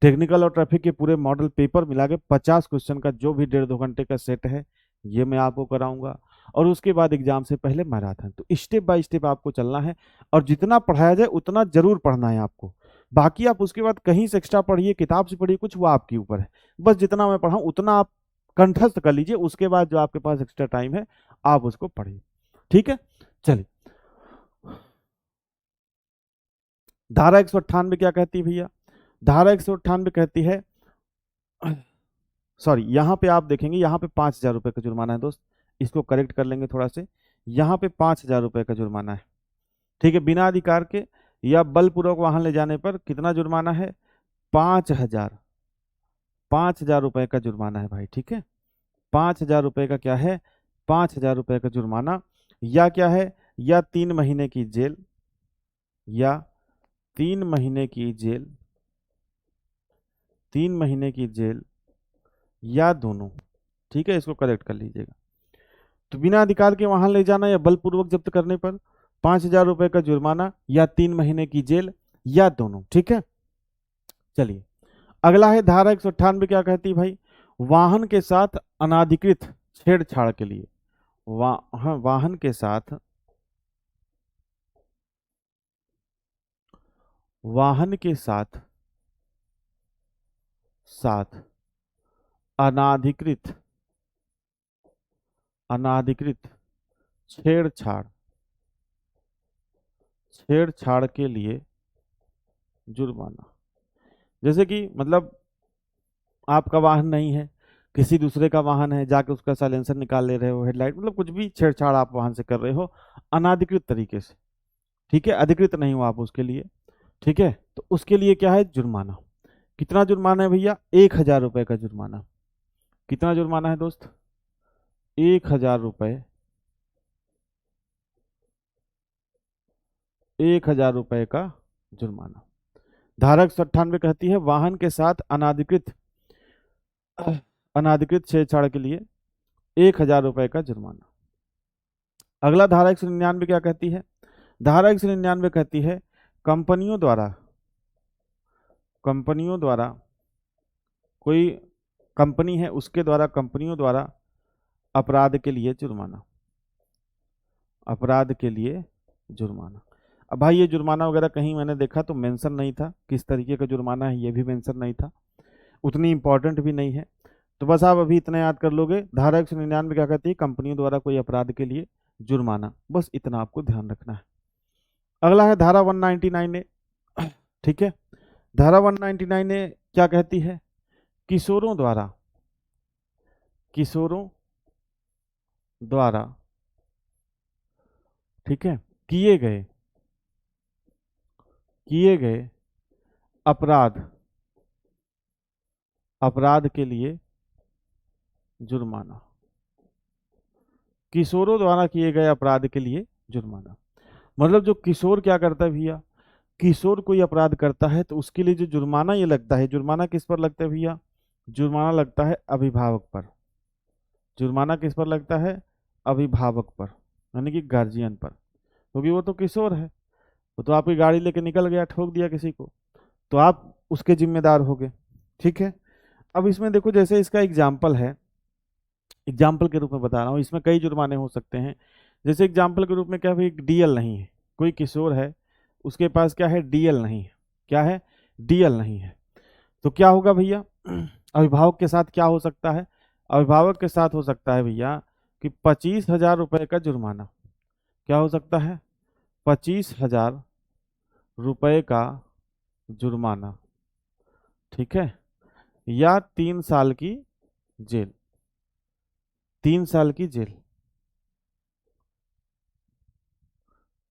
टेक्निकल और ट्रैफिक के पूरे मॉडल पेपर मिला के 50 क्वेश्चन का जो भी 1.5-2 घंटे का सेट है, ये मैं आपको कराऊंगा। और उसके बाद एग्जाम से पहले मैराथन। तो स्टेप बाय स्टेप आपको चलना है और जितना पढ़ाया जाए उतना जरूर पढ़ना है आपको। बाकी आप उसके बाद कहीं से एक्स्ट्रा पढ़िए, किताब से पढ़िए, कुछ वो आपके ऊपर है। बस जितना मैं पढ़ाऊं उतना आप कंठस्थ कर लीजिए, उसके बाद जो आपके पास एक्स्ट्रा टाइम है आप उसको पढ़िए। ठीक है, चलिए। धारा 198 क्या कहती है भैया? धारा 198 कहती है, सॉरी, यहाँ पे आप देखेंगे, यहाँ पे 5,000 रुपए का जुर्माना है दोस्त। इसको करेक्ट कर लेंगे थोड़ा से। यहाँ पे 5,000 रुपए का जुर्माना है। ठीक है, बिना अधिकार के या बलपूर्वक वाहन ले जाने पर कितना जुर्माना है? 5,000। 5,000 रुपए का जुर्माना है भाई। ठीक है, 5,000 रुपए का क्या है? 5,000 रुपए का जुर्माना, या क्या है? या 3 महीने की जेल, या 3 महीने की जेल, 3 महीने की जेल, या दोनों। ठीक है, इसको करेक्ट कर लीजिएगा। तो बिना अधिकार के वाहन ले जाना या बलपूर्वक जब्त करने पर 5,000 रुपए का जुर्माना, या 3 महीने की जेल, या दोनों। ठीक है, चलिए अगला है धारा 198 क्या कहती है भाई? वाहन के साथ अनाधिकृत छेड़छाड़ के लिए, वाहन के साथ, वाहन के साथ साथ अनाधिकृत, अनाधिकृत छेड़छाड़, छेड़छाड़ के लिए जुर्माना। जैसे कि मतलब आपका वाहन नहीं है, किसी दूसरे का वाहन है, जाके उसका साइलेंसर निकाल ले रहे हो, हेडलाइट, मतलब कुछ भी छेड़छाड़ आप वाहन से कर रहे हो अनाधिकृत तरीके से। ठीक है, अधिकृत नहीं हो आप उसके लिए। ठीक है, तो उसके लिए क्या है? जुर्माना। कितना जुर्माना है भैया? 1,000 रुपए का जुर्माना। कितना जुर्माना है दोस्त? 1,000 रुपए। 1,000 रुपए का जुर्माना। धारा 198 कहती है वाहन के साथ अनाधिकृत, अनाधिकृत छेड़छाड़ के लिए 1,000 रुपए का जुर्माना। अगला धारा 199 क्या कहती है? धारा 199 कहती है कंपनियों द्वारा, कंपनियों द्वारा, कोई कंपनी है उसके द्वारा, कंपनियों द्वारा अपराध के लिए जुर्माना, अपराध के लिए जुर्माना। अब भाई ये जुर्माना वगैरह कहीं मैंने देखा तो मेंशन नहीं था, किस तरीके का जुर्माना है ये भी मेंशन नहीं था, उतनी इंपॉर्टेंट भी नहीं है। तो बस आप अभी इतना याद कर लोगे, धारा 199 क्या कहती है? कंपनियों द्वारा कोई अपराध के लिए जुर्माना। बस इतना आपको ध्यान रखना है। अगला है धारा 199 ए। ठीक है, धारा 199 ए क्या कहती है? किशोरों द्वारा, किशोरों द्वारा, ठीक है, किए गए, किए गए अपराध, अपराध के लिए जुर्माना। किशोरों द्वारा किए गए अपराध के लिए जुर्माना। मतलब जो किशोर क्या करता है भैया? किशोर कोई अपराध करता है तो उसके लिए जो जुर्माना ये लगता है, जुर्माना किस पर लगता है भैया? जुर्माना लगता है अभिभावक पर। जुर्माना किस पर लगता है? अभिभावक पर, यानी कि गार्जियन पर, क्योंकि वो तो किशोर है। वो तो आपकी गाड़ी लेके निकल गया, ठोक दिया किसी को, तो आप उसके जिम्मेदार हो गए। ठीक है, अब इसमें देखो, जैसे इसका एग्जाम्पल है, एग्जाम्पल के रूप में बता रहा हूँ, इसमें कई जुर्माने हो सकते हैं। जैसे एग्जाम्पल के रूप में क्या भाई, डीएल नहीं है, कोई किशोर है उसके पास क्या है? डीएल नहीं है। क्या है? डीएल नहीं है। तो क्या होगा भैया? अभिभावक के साथ क्या हो सकता है? अभिभावक के साथ हो सकता है भैया कि 25,000 रुपए का जुर्माना। क्या हो सकता है? 25,000 रुपए का जुर्माना। ठीक है, या 3 साल की जेल, 3 साल की जेल,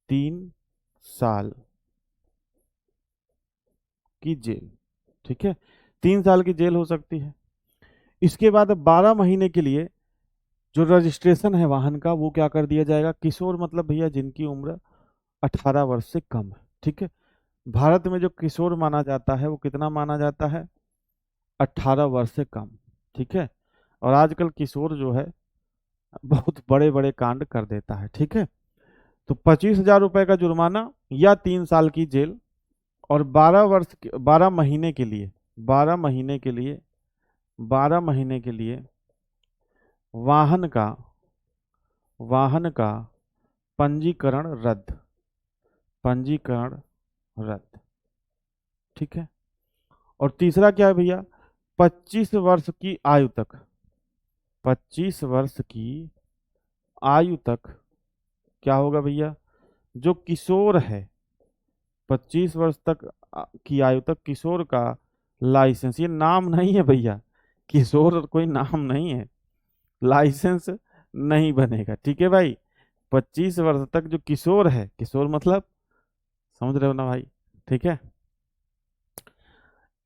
3 साल की जेल। ठीक है, 3 साल की जेल हो सकती है। इसके बाद 12 महीने के लिए जो रजिस्ट्रेशन है वाहन का वो क्या कर दिया जाएगा? किशोर मतलब भैया जिनकी उम्र 18 वर्ष से कम है। ठीक है, भारत में जो किशोर माना जाता है वो कितना माना जाता है? 18 वर्ष से कम। ठीक है, और आजकल किशोर जो है बहुत बड़े बड़े कांड कर देता है। ठीक है, तो 25,000 रुपए का जुर्माना या 3 साल की जेल और 12 महीने के लिए 12 महीने के लिए 12 महीने के लिए वाहन का वाहन का पंजीकरण रद्द। पंजीकरण रद्द। ठीक है, और तीसरा क्या है भैया, 25 वर्ष की आयु तक 25 वर्ष की आयु तक क्या होगा भैया, जो किशोर है 25 वर्ष तक की आयु तक किशोर का लाइसेंस, ये नाम नहीं है भैया, किशोर कोई नाम नहीं है, लाइसेंस नहीं बनेगा। ठीक है भाई, 25 वर्ष तक जो किशोर है, किशोर मतलब समझ रहे हो ना भाई। ठीक है,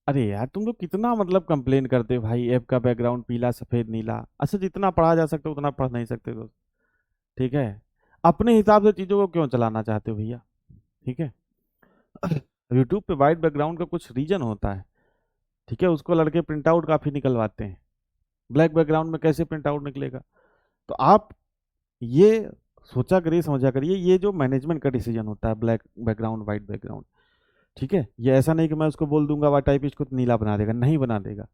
अरे यार तुम लोग कितना मतलब कंप्लेन करते हो भाई, ऐप का बैकग्राउंड पीला सफेद नीला, अच्छा जितना पढ़ा जा सकता है उतना पढ़ नहीं सकते दोस्त। ठीक है, अपने हिसाब से चीजों को क्यों चलाना चाहते हो भैया। ठीक है, यूट्यूब पे वाइट बैकग्राउंड का कुछ रीजन होता है। ठीक है, उसको लड़के प्रिंट आउट काफी निकलवाते हैं, ब्लैक बैकग्राउंड में कैसे प्रिंट आउट निकलेगा। तो आप ये सोचा करिए, समझा करिए, ये जो मैनेजमेंट का डिसीजन होता है, ब्लैक बैकग्राउंड वाइट बैकग्राउंड। ठीक है, ये ऐसा नहीं कि मैं उसको बोल दूंगा वाइट टाइपिस्ट को तो नीला बना देगा, नहीं बना देगा।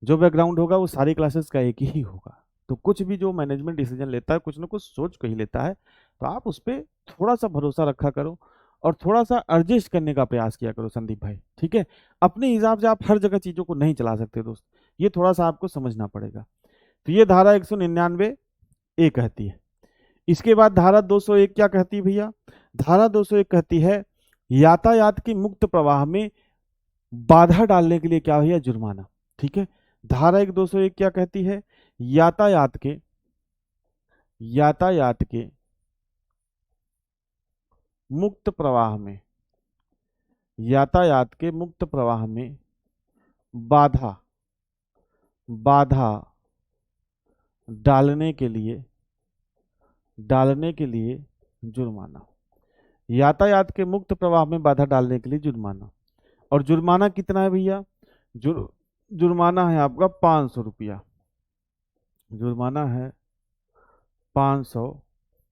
जो बैकग्राउंड होगा वो सारी क्लासेस का एक ही होगा। तो कुछ भी जो मैनेजमेंट डिसीजन लेता है कुछ ना कुछ सोच के ही लेता है, तो आप उस पर थोड़ा सा भरोसा रखा करो और थोड़ा सा एडजस्ट करने का प्रयास किया करो संदीप भाई। ठीक है, अपने हिसाब से आप हर जगह चीजों को नहीं चला सकते दोस्त, ये थोड़ा सा आपको समझना पड़ेगा। तो ये धारा 199 ए कहती है। इसके बाद धारा 201 क्या कहती है भैया, धारा 201 कहती है यातायात के मुक्त प्रवाह में बाधा डालने के लिए क्या भैया, जुर्माना। ठीक है, धारा 201 क्या कहती है, यातायात के यातायात के मुक्त प्रवाह में यातायात के मुक्त प्रवाह में बाधा बाधा डालने के लिए जुर्माना। यातायात के मुक्त प्रवाह में बाधा डालने के लिए जुर्माना। और जुर्माना कितना है भैया, जुर्माना है आपका 500 रुपया। जुर्माना है 500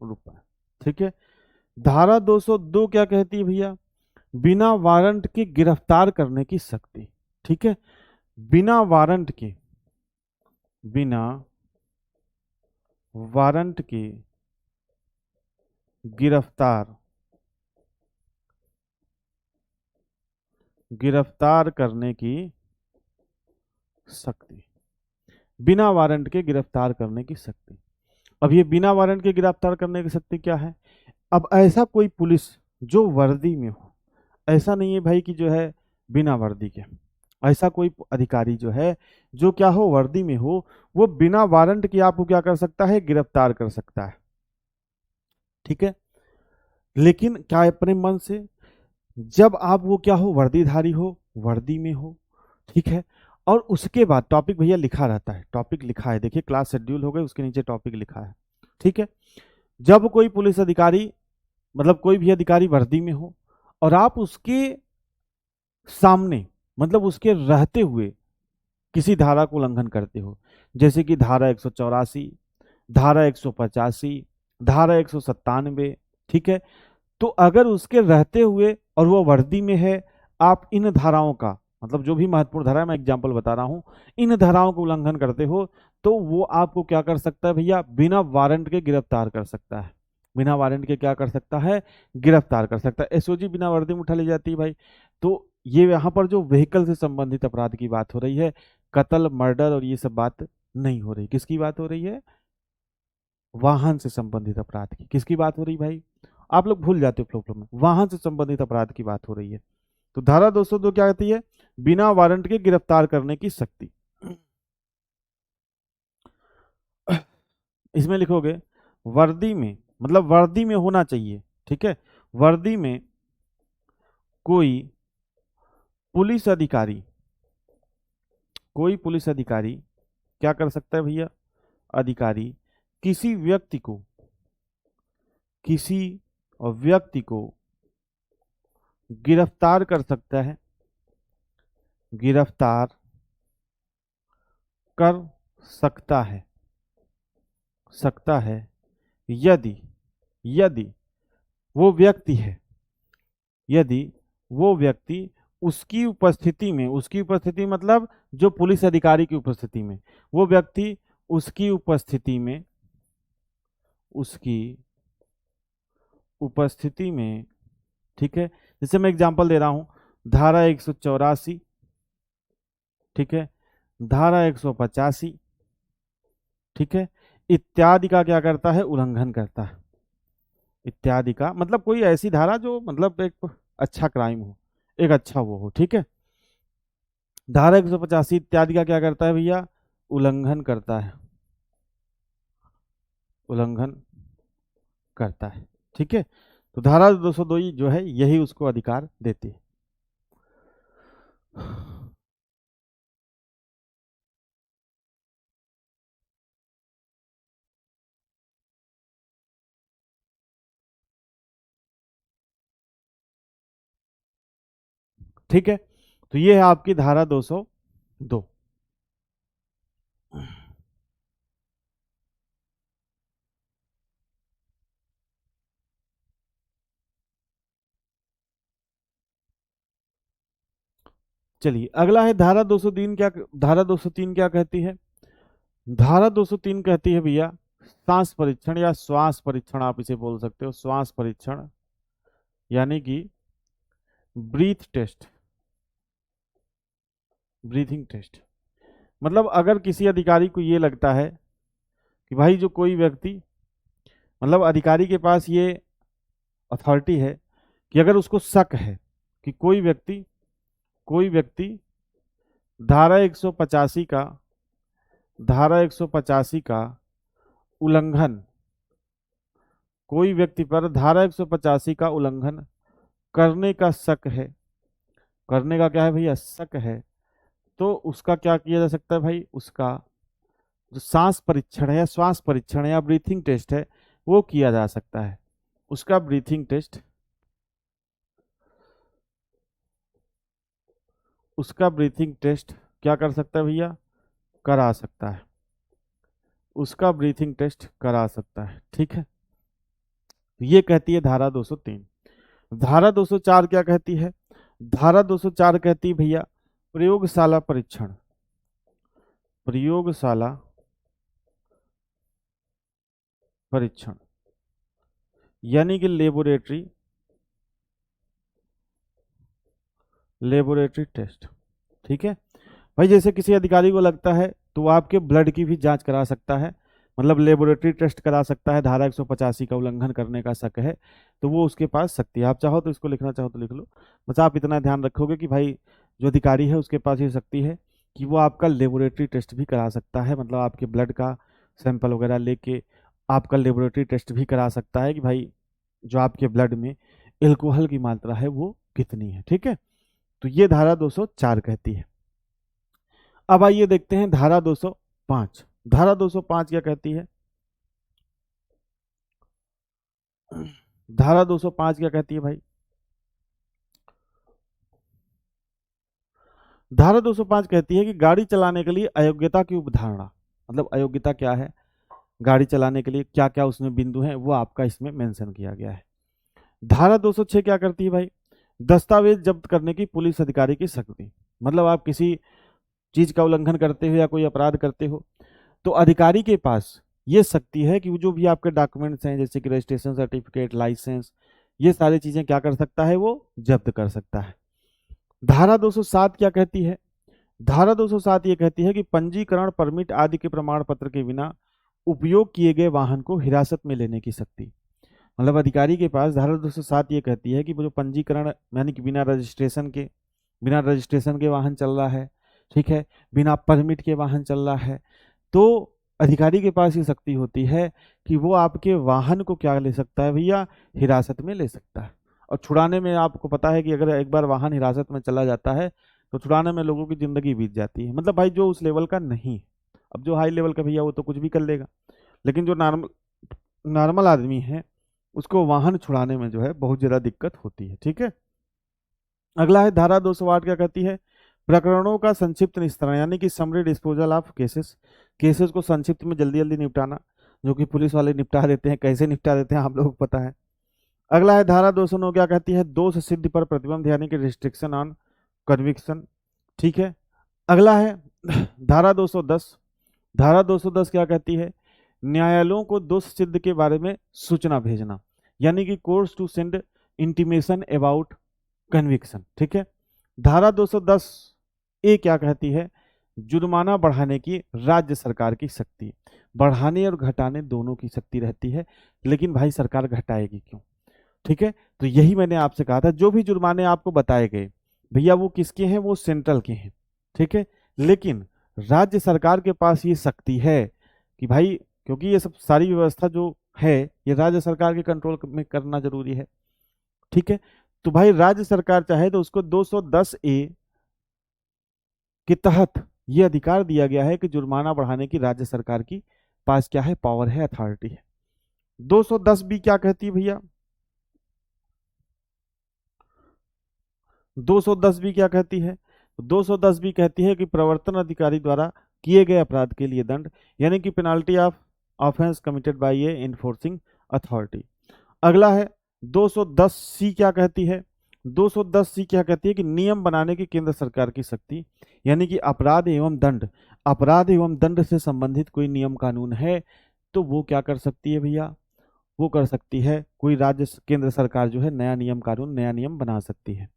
रुपये। ठीक है, धारा 202 क्या कहती है भैया, बिना वारंट के गिरफ्तार करने की शक्ति। ठीक है, बिना वारंट के बिना वारंट के गिरफ्तार गिरफ्तार करने की शक्ति। बिना वारंट के गिरफ्तार करने की शक्ति। अब ये बिना वारंट के गिरफ्तार करने की शक्ति क्या है, अब ऐसा कोई पुलिस जो वर्दी में हो, ऐसा नहीं है भाई कि जो है बिना वर्दी के, ऐसा कोई अधिकारी जो है जो क्या हो, वर्दी में हो, वो बिना वारंट के आपको क्या कर सकता है, गिरफ्तार कर सकता है। ठीक है, लेकिन क्या अपने मन से, जब आप वो क्या हो, वर्दीधारी हो, वर्दी में हो। ठीक है, और उसके बाद टॉपिक भैया लिखा रहता है, टॉपिक लिखा है, देखिए क्लास शेड्यूल हो गए उसके नीचे टॉपिक लिखा है। ठीक है, जब कोई पुलिस अधिकारी मतलब कोई भी अधिकारी वर्दी में हो और आप उसके सामने मतलब उसके रहते हुए किसी धारा को उल्लंघन करते हो, जैसे कि धारा 184, धारा 185, धारा 197। ठीक है, तो अगर उसके रहते हुए और वो वर्दी में है, आप इन धाराओं का मतलब जो भी महत्वपूर्ण धारा है, मैं एग्जांपल बता रहा हूं, इन धाराओं को उल्लंघन करते हो, तो वो आपको क्या कर सकता है भैया, बिना वारंट के गिरफ्तार कर सकता है। बिना वारंट के क्या कर सकता है, गिरफ्तार कर सकता है। एसओजी बिना वर्दी में उठा ली जाती है भाई। तो ये यहाँ पर जो व्हीकल से संबंधित अपराध की बात हो रही है, कत्ल मर्डर और ये सब बात नहीं हो रही। किसकी बात हो रही है, वाहन से संबंधित अपराध की। किसकी बात हो रही भाई, आप लोग भूल जाते हो फ्लो फ्लो में, वाहन से संबंधित अपराध की बात हो रही है। तो धारा 202 क्या कहती है, बिना वारंट के गिरफ्तार करने की शक्ति। इसमें लिखोगे वर्दी में मतलब वर्दी में होना चाहिए। ठीक है, वर्दी में कोई पुलिस अधिकारी क्या कर सकता है भैया, अधिकारी किसी किसी व्यक्ति को गिरफ्तार कर सकता है, गिरफ्तार कर सकता है, सकता है यदि, यदि वो व्यक्ति है, यदि वो व्यक्ति उसकी उपस्थिति में, उसकी उपस्थिति मतलब जो पुलिस अधिकारी की उपस्थिति में, वो व्यक्ति उसकी उपस्थिति में, उसकी उपस्थिति में, ठीक है। जैसे मैं एग्जांपल दे रहा हूं, धारा 184, ठीक है, धारा 185, ठीक है, इत्यादि का क्या करता है, उल्लंघन करता है। इत्यादि का मतलब कोई ऐसी धारा जो मतलब एक अच्छा क्राइम हो, एक अच्छा वो हो, ठीक है। धारा 185 इत्यादि का क्या करता है भैया, उल्लंघन करता है, उल्लंघन करता है, ठीक है। तो धारा 202 जो है यही उसको अधिकार देती है। ठीक है, तो ये है आपकी धारा 202। चलिए अगला है धारा 203। क्या धारा 203 क्या कहती है? धारा 203 कहती है भैया सांस परीक्षण या श्वास परीक्षण, आप इसे बोल सकते हो श्वास परीक्षण, यानी कि ब्रीथ टेस्ट, ब्रीथिंग टेस्ट। मतलब अगर किसी अधिकारी को ये लगता है कि भाई जो कोई व्यक्ति, मतलब अधिकारी के पास ये अथॉरिटी है कि अगर उसको शक है कि कोई व्यक्ति धारा 185 का, धारा 185 का उल्लंघन, कोई व्यक्ति पर धारा 185 का उल्लंघन करने का शक है, करने का क्या है भैया, शक है, तो उसका क्या किया जा सकता है भाई, उसका जो सांस परीक्षण है या श्वास परीक्षण है या ब्रीथिंग टेस्ट है वो किया जा सकता है। उसका ब्रीथिंग टेस्ट, उसका ब्रीथिंग टेस्ट क्या कर सकता है भैया, करा सकता है, उसका ब्रीथिंग टेस्ट करा सकता है, ठीक है। ये कहती है धारा 203। धारा 204 क्या कहती है? धारा 204 कहती है भैया प्रयोगशाला परीक्षण, प्रयोगशाला परीक्षण, यानी कि लेबोरेटरी, लेबोरेटरी टेस्ट, ठीक है भाई। जैसे किसी अधिकारी को लगता है तो वो आपके ब्लड की भी जांच करा सकता है, मतलब लेबोरेटरी टेस्ट करा सकता है। धारा 185 का उल्लंघन करने का शक है तो वो उसके पास शक्ति है। आप चाहो तो इसको लिखना चाहो तो लिख लो, बस आप इतना ध्यान रखोगे कि भाई जो अधिकारी है उसके पास ये शक्ति है कि वो आपका लेबोरेटरी टेस्ट भी करा सकता है, मतलब आपके ब्लड का सैंपल वगैरह लेके आपका लेबोरेटरी टेस्ट भी करा सकता है कि भाई जो आपके ब्लड में एल्कोहल की मात्रा है वो कितनी है, ठीक है। तो ये धारा 204 कहती है। अब आइए देखते हैं धारा 205। धारा 205 क्या कहती है? धारा 205 क्या कहती है भाई? धारा 205 कहती है कि गाड़ी चलाने के लिए अयोग्यता की अवधारणा, मतलब अयोग्यता क्या है, गाड़ी चलाने के लिए क्या क्या उसमें बिंदु हैं वो आपका इसमें मेंशन किया गया है। धारा 206 क्या करती है भाई? दस्तावेज जब्त करने की पुलिस अधिकारी की शक्ति, मतलब आप किसी चीज का उल्लंघन करते हो या कोई अपराध करते हो तो अधिकारी के पास ये शक्ति है कि वो जो भी आपके डॉक्यूमेंट्स हैं जैसे कि रजिस्ट्रेशन सर्टिफिकेट, लाइसेंस, ये सारी चीजें क्या कर सकता है, वो जब्त कर सकता है। धारा 207 क्या कहती है? धारा 207 ये कहती है कि पंजीकरण, परमिट आदि के प्रमाण पत्र के बिना उपयोग किए गए वाहन को हिरासत में लेने की शक्ति, मतलब अधिकारी के पास धारा 207 ये कहती है कि वो जो पंजीकरण यानी कि बिना रजिस्ट्रेशन के वाहन चल रहा है, ठीक है, बिना परमिट के वाहन चल रहा है, तो अधिकारी के पास ये शक्ति होती है कि वो आपके वाहन को क्या ले सकता है भैया, हिरासत में ले सकता है। और छुड़ाने में आपको पता है कि अगर एक बार वाहन हिरासत में चला जाता है तो छुड़ाने में लोगों की जिंदगी बीत जाती है, मतलब भाई जो उस लेवल का नहीं है। अब जो हाई लेवल का भैया वो तो कुछ भी कर लेगा, लेकिन जो नॉर्मल नॉर्मल आदमी है उसको वाहन छुड़ाने में जो है बहुत ज्यादा दिक्कत होती है, ठीक है। अगला है धारा 208 क्या कहती है? प्रकरणों का संक्षिप्त निस्तारण, यानी कि summary disposal of cases. Cases को संक्षिप्त में जल्दी जल्दी निपटाना, जो कि पुलिस वाले निपटा देते हैं। कैसे निपटा देते हैं आप लोगों को पता है। अगला है धारा 209, क्या कहती है? दोष सिद्धि पर प्रतिबंध, यानी कि रिस्ट्रिक्शन ऑन कन्विक्शन। ठीक है। अगला है धारा 210। धारा 210 क्या कहती है? न्यायालयों को दोष सिद्ध के बारे में सूचना भेजना, यानी कि courts to send intimation about conviction. ठीक है। धारा 210 ए क्या कहती है? जुर्माना बढ़ाने की राज्य सरकार की शक्ति। बढ़ाने और घटाने दोनों की शक्ति रहती है, लेकिन भाई सरकार घटाएगी क्यों? ठीक है। तो यही मैंने आपसे कहा था, जो भी जुर्माने आपको बताए गए भैया वो किसके हैं? वो सेंट्रल के हैं। ठीक है। लेकिन राज्य सरकार के पास ये शक्ति है कि भाई, क्योंकि ये सब सारी व्यवस्था जो है ये राज्य सरकार के कंट्रोल में करना जरूरी है। ठीक है। तो भाई राज्य सरकार चाहे तो उसको 210 ए के तहत ये अधिकार दिया गया है कि जुर्माना बढ़ाने की राज्य सरकार की पास क्या है? पावर है, अथॉरिटी है। 210 बी क्या कहती है भैया? 210 बी क्या कहती है? 210 बी कहती है कि प्रवर्तन अधिकारी द्वारा किए गए अपराध के लिए दंड, यानी कि penalty of offence committed by A enforcing authority. अगला है 210 सी क्या कहती है? 210 सी क्या कहती है कि नियम बनाने की केंद्र सरकार की शक्ति, यानी कि अपराध एवं दंड, अपराध एवं दंड से संबंधित कोई नियम कानून है तो वो क्या कर सकती है भैया? वो कर सकती है, कोई राज्य केंद्र सरकार जो है नया नियम कानून, नया नियम बना सकती है।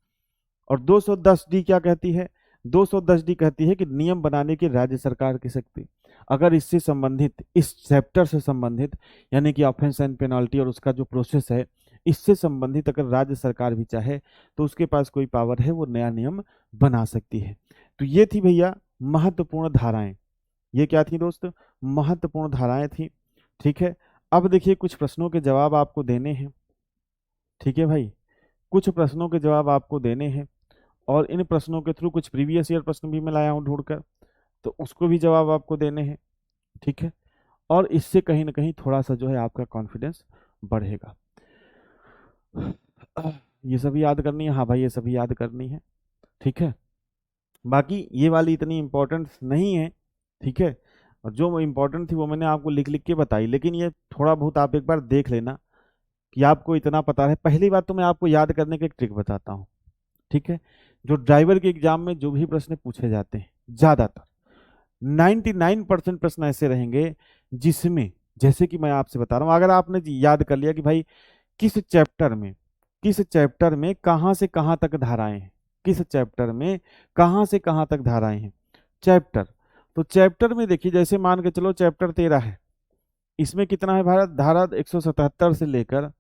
और 210 डी क्या कहती है? 210 डी कहती है कि नियम बनाने की राज्य सरकार की शक्ति, अगर इससे संबंधित, इस चैप्टर से संबंधित, यानी कि ऑफेंस एंड पेनाल्टी और उसका जो प्रोसेस है, इससे संबंधित अगर राज्य सरकार भी चाहे तो उसके पास कोई पावर है, वो नया नियम बना सकती है। तो ये थी भैया महत्वपूर्ण धाराएं। ये क्या थी दोस्त? महत्वपूर्ण धाराएं थी। ठीक है। अब देखिए कुछ प्रश्नों के जवाब आपको देने हैं। ठीक है भाई, कुछ प्रश्नों के जवाब आपको देने हैं और इन प्रश्नों के थ्रू कुछ प्रीवियस ईयर प्रश्न भी मैं लाया हूं ढूंढकर, तो उसको भी जवाब आपको देने हैं। ठीक है। और इससे कहीं ना कहीं थोड़ा सा जो है आपका कॉन्फिडेंस बढ़ेगा। ये सभी याद करनी है? हाँ भाई, ये सभी याद करनी है। ठीक है। बाकी ये वाली इतनी इंपॉर्टेंट नहीं है। ठीक है। और जो इंपॉर्टेंट थी वो मैंने आपको लिख लिख के बताई, लेकिन ये थोड़ा बहुत आप एक बार देख लेना कि आपको इतना पता है। पहली बात तो मैं आपको याद करने की एक ट्रिक बताता हूँ। ठीक है। जो ड्राइवर के एग्जाम में जो भी प्रश्न पूछे जाते हैं, ज्यादातर 99% प्रश्न ऐसे रहेंगे जिसमें, जैसे कि मैं आपसे बता रहा हूं, अगर आपने याद कर लिया कि भाई किस चैप्टर में, किस चैप्टर में कहां से कहां तक धाराएं हैं, किस चैप्टर में कहां से कहां तक धाराएं हैं, चैप्टर। तो चैप्टर में देखिए, जैसे मान के चलो चैप्टर 13 है, इसमें कितना है भारत? धारा 177 से लेकर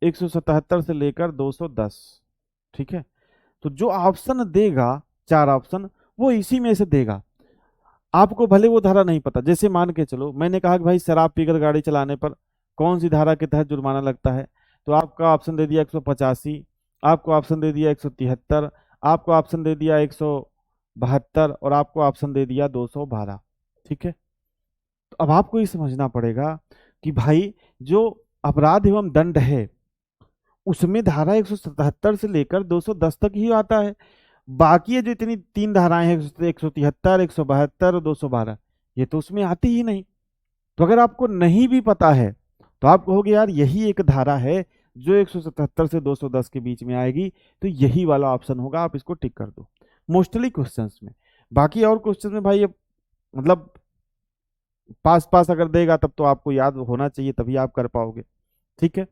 177 से लेकर 210। ठीक है। तो जो ऑप्शन देगा, चार ऑप्शन, वो इसी में से देगा। आपको भले वो धारा नहीं पता, जैसे मान के चलो मैंने कहा कि भाई शराब पीकर गाड़ी चलाने पर कौन सी धारा के तहत जुर्माना लगता है, तो आपका ऑप्शन दे दिया 185, आपको ऑप्शन दे दिया 173, आपको ऑप्शन दे दिया 172 और आपको ऑप्शन दे दिया 212। ठीक है। तो अब आपको ये समझना पड़ेगा कि भाई जो अपराध एवं दंड है उसमें धारा 177 से लेकर 210 तक ही आता है। बाकी ये जो इतनी तीन धाराएं हैं, 173, 172 और 212, ये तो उसमें आती ही नहीं। तो अगर आपको नहीं भी पता है तो आप कहोगे यार यही एक धारा है जो 177 से 210 के बीच में आएगी, तो यही वाला ऑप्शन होगा, आप इसको टिक कर दो मोस्टली क्वेश्चंस में। बाकी और क्वेश्चन में भाई ये मतलब पास पास अगर देगा तब तो आपको याद होना चाहिए, तभी आप कर पाओगे। ठीक है।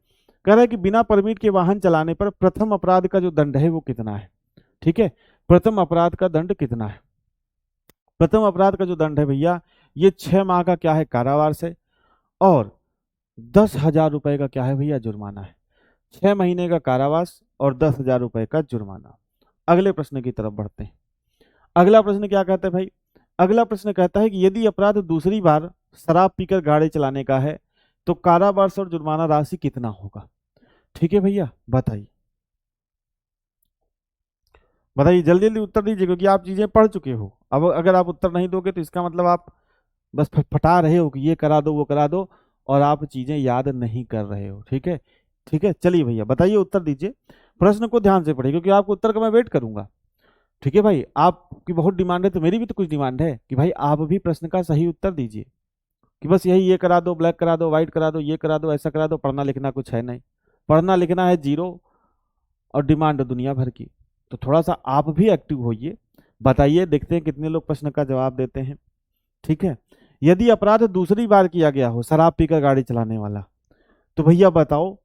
कह रहा है कि बिना परमिट के वाहन चलाने पर प्रथम अपराध का जो दंड है वो कितना है? ठीक है। प्रथम अपराध का दंड कितना है? प्रथम अपराध का जो दंड है भैया, ये 6 माह का क्या है? कारावास है, और 10,000 रुपए का क्या है भैया? जुर्माना है। 6 महीने का कारावास और 10,000 रुपए का जुर्माना। अगले प्रश्न की तरफ बढ़ते हैं। अगला प्रश्न क्या कहता है भाई? अगला प्रश्न कहता है कि यदि अपराध दूसरी बार शराब पीकर गाड़ी चलाने का है तो कारावास और जुर्माना राशि कितना होगा? ठीक है भैया, बताइए बताइए, जल्दी जल्दी उत्तर दीजिए, क्योंकि आप चीजें पढ़ चुके हो। अब अगर आप उत्तर नहीं दोगे तो इसका मतलब आप बस फटफटा रहे हो कि ये करा दो वो करा दो, और आप चीजें याद नहीं कर रहे हो। ठीक है। ठीक है, चलिए भैया बताइए, उत्तर दीजिए। प्रश्न को ध्यान से पढ़िए क्योंकि आपको उत्तर का मैं वेट करूंगा। ठीक है भाई, आपकी बहुत डिमांड है तो मेरी भी तो कुछ डिमांड है कि भाई आप भी प्रश्न का सही उत्तर दीजिए, कि बस यही ये करा दो, ब्लैक करा दो, व्हाइट करा दो, ये करा दो, ऐसा करा दो, पढ़ना लिखना कुछ है नहीं। पढ़ना लिखना है जीरो और डिमांड दुनिया भर की। तो थोड़ा सा आप भी एक्टिव होइए, बताइए, देखते हैं कितने लोग प्रश्न का जवाब देते हैं। ठीक है, यदि अपराध दूसरी बार किया गया हो, शराब पीकर गाड़ी चलाने वाला, तो भैया बताओ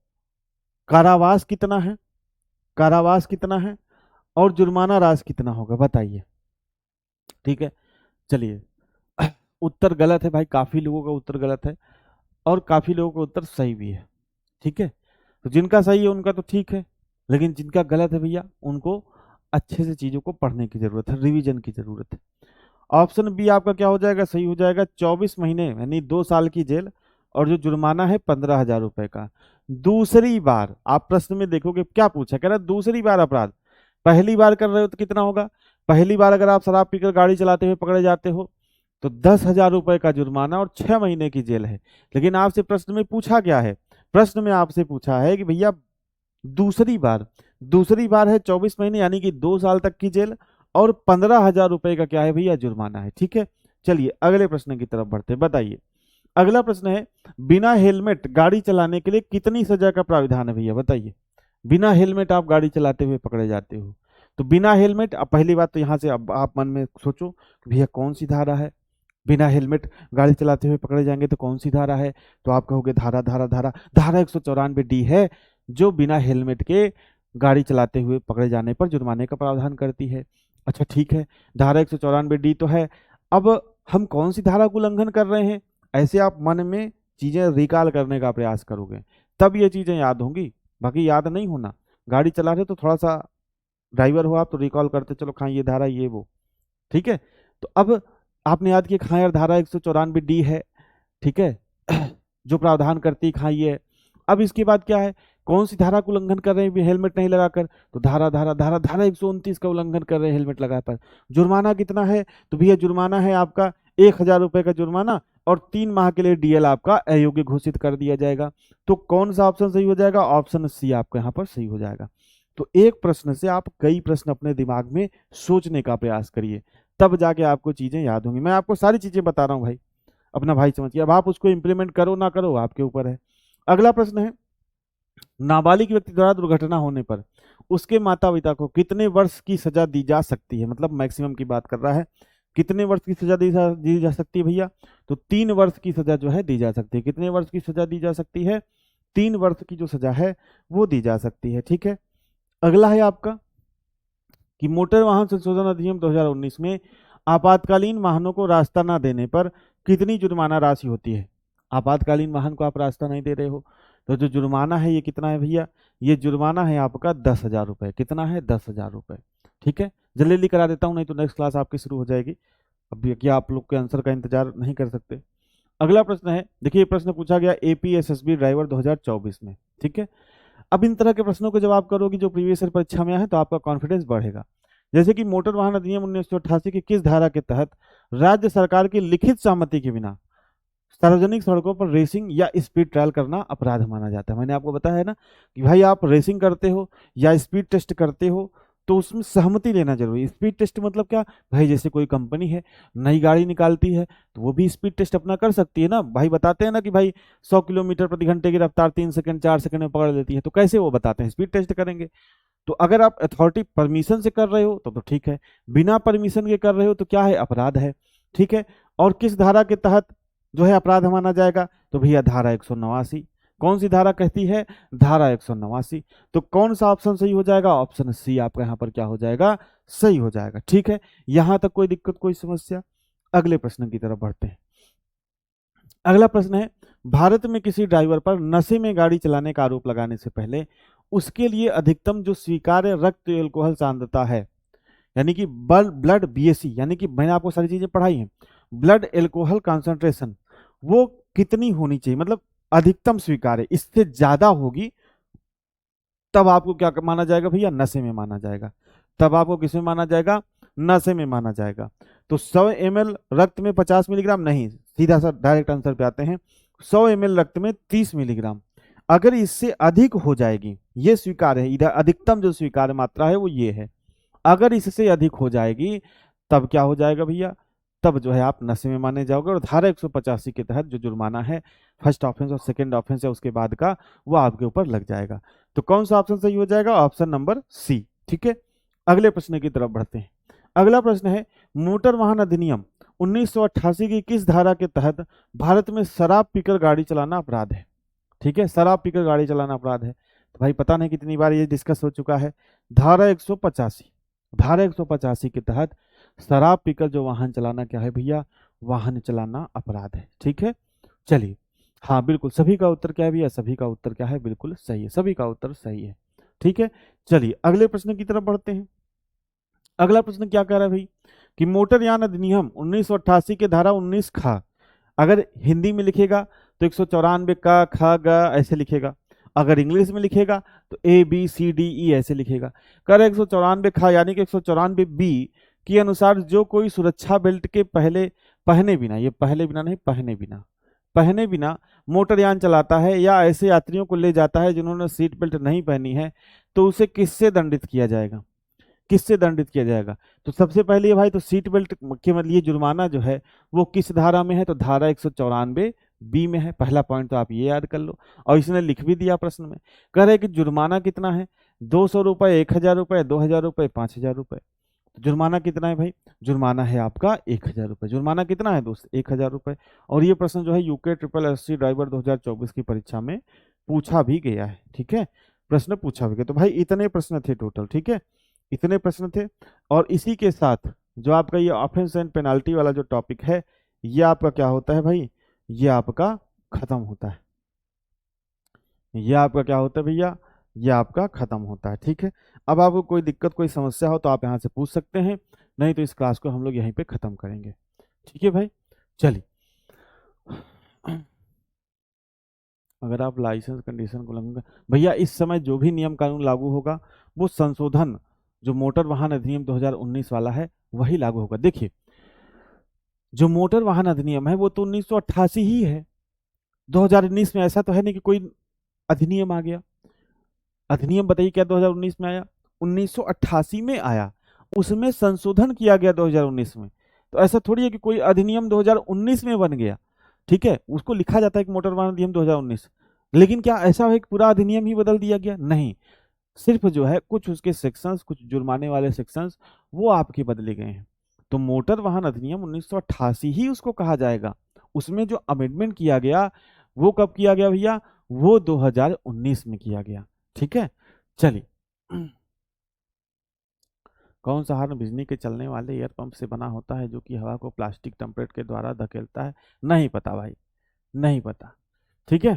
कारावास कितना है, कारावास कितना है और जुर्माना राशि कितना होगा, बताइए। ठीक है, चलिए उत्तर गलत है भाई, काफी लोगों का उत्तर गलत है और काफी लोगों का उत्तर सही भी है। ठीक है, तो जिनका सही है उनका तो ठीक है, लेकिन जिनका गलत है भैया उनको अच्छे से चीजों को पढ़ने की जरूरत है, रिवीजन की जरूरत है। ऑप्शन बी आपका क्या हो जाएगा, सही हो जाएगा, 24 महीने यानी 2 साल की जेल और जो जुर्माना है 15,000 रुपए का। दूसरी बार आप प्रश्न में देखोगे क्या पूछा, कह रहा है दूसरी बार अपराध, पहली बार कर रहे हो तो कितना होगा, पहली बार अगर आप शराब पीकर गाड़ी चलाते हुए पकड़े जाते हो तो 10,000 रुपए का जुर्माना और 6 महीने की जेल है। लेकिन आपसे प्रश्न में पूछा क्या है, प्रश्न में आपसे पूछा है कि भैया दूसरी बार, दूसरी बार है 24 महीने यानी कि 2 साल तक की जेल और 15,000 रुपए का क्या है भैया, जुर्माना है। ठीक है, चलिए अगले प्रश्न की तरफ बढ़ते हैं, बताइए। अगला प्रश्न है, बिना हेलमेट गाड़ी चलाने के लिए कितनी सजा का प्राविधान है भैया, बताइए। बिना हेलमेट आप गाड़ी चलाते हुए पकड़े जाते हो तो बिना हेलमेट, अब पहली बात तो यहां से अब आप मन में सोचो कि भैया कौन सी धारा है, बिना हेलमेट गाड़ी चलाते हुए पकड़े जाएंगे तो कौन सी धारा है, तो आप कहोगे धारा धारा धारा धारा 194D है, जो बिना हेलमेट के गाड़ी चलाते हुए पकड़े जाने पर जुर्माने का प्रावधान करती है। अच्छा ठीक है, धारा 194D तो है, अब हम कौन सी धारा को उल्लंघन कर रहे हैं, ऐसे आप मन में चीजें रिकॉल करने का प्रयास करोगे तब ये चीजें याद होंगी, बाकी याद नहीं होना। गाड़ी चला रहे तो थोड़ा सा, ड्राइवर हो आप तो रिकॉल करते चलो, हाँ ये धारा ये वो। ठीक है, तो अब आपने याद किया हाँ यार धारा 194D है, ठीक है जो प्रावधान करती है हाँ ये है। अब इसके बाद क्या है, कौन सी धारा का उल्लंघन कर रहे हैं हेलमेट नहीं लगाकर, तो धारा धारा धारा धारा 129 का उल्लंघन कर रहे हैं हेलमेट लगाकर। जुर्माना कितना है, तो भैया जुर्माना है आपका 1,000 रुपए का जुर्माना और 3 माह के लिए डीएल आपका अयोग्य घोषित कर दिया जाएगा। तो कौन सा ऑप्शन सही हो जाएगा, ऑप्शन सी आपका यहाँ पर सही हो जाएगा। तो एक प्रश्न से आप कई प्रश्न अपने दिमाग में सोचने का प्रयास करिए, तब जाके आपको चीजें याद होंगी। मैं आपको सारी चीजें बता रहा हूँ भाई, अपना भाई समझिए, अब आप उसको इंप्लीमेंट करो ना करो आपके ऊपर है। अगला प्रश्न है, नाबालिग व्यक्ति द्वारा दुर्घटना होने पर उसके माता पिता को कितने वर्ष की सजा दी जा सकती है, मतलब मैक्सिमम की बात कर रहा है, कितने वर्ष की सजा दी जा सकती है भैया, तो 3 वर्ष की सजा जो है दी जा सकती है। कितने वर्ष की सजा दी जा सकती है, 3 वर्ष की जो सजा है वो दी जा सकती है। ठीक है, अगला है आपका कि मोटर वाहन संशोधन अधिनियम 2019 में आपातकालीन वाहनों को रास्ता न देने पर कितनी जुर्माना राशि होती है। आपातकालीन वाहन को आप रास्ता नहीं दे रहे हो तो जो जुर्माना है ये कितना है भैया, ये जुर्माना है आपका 10,000 रुपए। कितना है, 10,000 रुपए। ठीक है, जल्दी जल्दी करा देता हूँ नहीं तो नेक्स्ट क्लास आपकी शुरू हो जाएगी, अब क्या आप लोग के आंसर का इंतजार नहीं कर सकते। अगला प्रश्न है, देखिए प्रश्न पूछा गया एपीएसएसबी ड्राइवर 2024 में। ठीक है, अब इन तरह के प्रश्नों को जब आप करोगे जो प्रीवियस ईयर परीक्षा में है तो आपका कॉन्फिडेंस बढ़ेगा। जैसे कि मोटर वाहन अधिनियम 1988 की किस धारा के तहत राज्य सरकार की लिखित सहमति के बिना सार्वजनिक सड़कों पर रेसिंग या स्पीड ट्रायल करना अपराध माना जाता है। मैंने आपको बताया है ना कि भाई आप रेसिंग करते हो या स्पीड टेस्ट करते हो तो उसमें सहमति लेना जरूरी है। स्पीड टेस्ट मतलब क्या भाई, जैसे कोई कंपनी है नई गाड़ी निकालती है तो वो भी स्पीड टेस्ट अपना कर सकती है ना भाई, बताते हैं ना कि भाई 100 किलोमीटर प्रति घंटे की रफ्तार 3 सेकंड 4 सेकंड में पकड़ लेती है, तो कैसे वो बताते हैं, स्पीड टेस्ट करेंगे। तो अगर आप अथॉरिटी परमिशन से कर रहे हो तो ठीक है, बिना परमिशन के कर रहे हो तो क्या है, अपराध है। ठीक है, और किस धारा के तहत जो है अपराध माना जाएगा, तो भैया धारा 189। कौन सी धारा कहती है, धारा 189। तो कौन सा ऑप्शन सही हो जाएगा, ऑप्शन सी आपका यहाँ पर क्या हो जाएगा, सही हो जाएगा। ठीक है, यहां तक कोई दिक्कत कोई समस्या। अगले प्रश्न की तरफ बढ़ते हैं। अगला प्रश्न है, भारत में किसी ड्राइवर पर नशे में गाड़ी चलाने का आरोप लगाने से पहले उसके लिए अधिकतम जो स्वीकार्य रक्त एल्कोहल सांद्रता है, यानी कि ब्लड बीएसई, यानी कि मैंने आपको सारी चीजें पढ़ाई हैं, ब्लड एल्कोहल कॉन्सेंट्रेशन वो कितनी होनी चाहिए, मतलब अधिकतम स्वीकार्य, इससे ज्यादा होगी तब आपको क्या माना जाएगा भैया, नशे में माना जाएगा। तब आपको किसमें माना जाएगा, नशे में माना जाएगा। तो 100 ml रक्त में 50 मिलीग्राम नहीं, सीधा सा डायरेक्ट आंसर पे आते हैं, 100 ml रक्त में 30 मिलीग्राम। अगर इससे अधिक हो जाएगी, ये स्वीकार है, इधर अधिकतम जो स्वीकार्य मात्रा है वो ये है, अगर इससे अधिक हो जाएगी तब क्या हो जाएगा भैया, तब जो है आप नशे में माने जाओगे और धारा 185 के तहत जो जुर्माना है फर्स्ट ऑफेंस और सेकंड ऑफेंस है उसके बाद का, वो आपके ऊपर लग जाएगा। तो कौन सा ऑप्शन सही हो जाएगा, ऑप्शन नंबर सी। ठीक है, अगले प्रश्न की तरफ बढ़ते हैं। अगला प्रश्न है, मोटर वाहन अधिनियम 1988 की किस धारा के तहत भारत में शराब पीकर गाड़ी चलाना अपराध है। ठीक है, शराब पीकर गाड़ी चलाना अपराध है। तो भाई पता नहीं कितनी बार ये डिस्कस हो चुका है। धारा 185, धारा 185 के तहत शराब पीकर जो वाहन चलाना क्या है भैया, वाहन चलाना अपराध है। ठीक है, चलिए, हाँ बिल्कुल, सभी का उत्तर क्या है भैया, सभी का उत्तर क्या है, बिल्कुल सही है, सभी का उत्तर सही है। ठीक है, चलिए अगले प्रश्न की तरफ बढ़ते हैं। अगला प्रश्न क्या कह रहा है भाई कि मोटर यान अधिनियम 1988 के धारा 19 खा, अगर हिंदी में लिखेगा तो 194 का ख ग ऐसे लिखेगा, अगर इंग्लिश में लिखेगा तो ABCDE ऐसे लिखेगा। कर 194 खा यानी कि 194 बी के अनुसार जो कोई सुरक्षा बेल्ट के पहने बिना, ये पहले बिना नहीं, पहने बिना मोटरयान चलाता है या ऐसे यात्रियों को ले जाता है जिन्होंने सीट बेल्ट नहीं पहनी है, तो उसे किससे दंडित किया जाएगा, किससे दंडित किया जाएगा। तो सबसे पहले ये भाई, तो सीट बेल्ट के मतलब ये जुर्माना जो है वो किस धारा में है, तो धारा 194 बी में है। पहला पॉइंट तो आप ये याद कर लो, और इसने लिख भी दिया प्रश्न में, कह रहे कि जुर्माना कितना है, 200 रुपए, 1000 रुपए, 2000 रुपए, 5000 रुपए। तो जुर्माना कितना है भाई, जुर्माना है आपका 1000 रुपए। जुर्माना कितना है दोस्त, 1000 रुपए। और ये प्रश्न जो है यूके ट्रिपल एससी ड्राइवर 2024 की परीक्षा में पूछा भी गया है। ठीक है, प्रश्न पूछा भी गया। तो भाई इतने प्रश्न थे टोटल। ठीक है, इतने प्रश्न थे, और इसी के साथ जो आपका ये ऑफेंस एंड पेनाल्टी वाला जो टॉपिक है, ये आपका क्या होता है भाई, ये आपका खत्म होता है। ये आपका क्या होता है भैया, ये आपका खत्म होता है। ठीक है, अब आपको कोई दिक्कत कोई समस्या हो तो आप यहाँ से पूछ सकते हैं, नहीं तो इस क्लास को हम लोग यहीं पे खत्म करेंगे। ठीक है भाई, चलिए, अगर आप लाइसेंस कंडीशन को लगेंगे भैया, इस समय जो भी नियम कानून लागू होगा वो संशोधन जो मोटर वाहन अधिनियम 2019 वाला है वही लागू होगा। देखिए, जो मोटर वाहन अधिनियम है वो तो 1988 ही है, 2019 में ऐसा तो है नहीं कि कोई अधिनियम आ गया। अधिनियम बताइए क्या 2019 में आया, 1988 में आया, उसमें संशोधन किया गया 2019 में। तो ऐसा थोड़ी है कि कोई अधिनियम 2019 में बन गया। ठीक है, उसको लिखा जाता है कि मोटर वाहन अधिनियम 2019, लेकिन क्या ऐसा है कि पूरा अधिनियम ही बदल दिया गया, नहीं, सिर्फ जो है कुछ उसके सेक्शंस, कुछ जुर्माने वाले सेक्शंस वो आपके बदले गए हैं। तो मोटर वाहन अधिनियम 1988 ही उसको कहा जाएगा। उसमें जो अमेंडमेंट किया गया वो कब किया गया भैया, वो 2019 में किया गया। ठीक है, चलिए, कौन सा हार्न बिजली के चलने वाले एयर पंप से बना होता है जो कि हवा को प्लास्टिक टेम्पलेट के द्वारा धकेलता है, नहीं पता भाई, नहीं पता। ठीक है,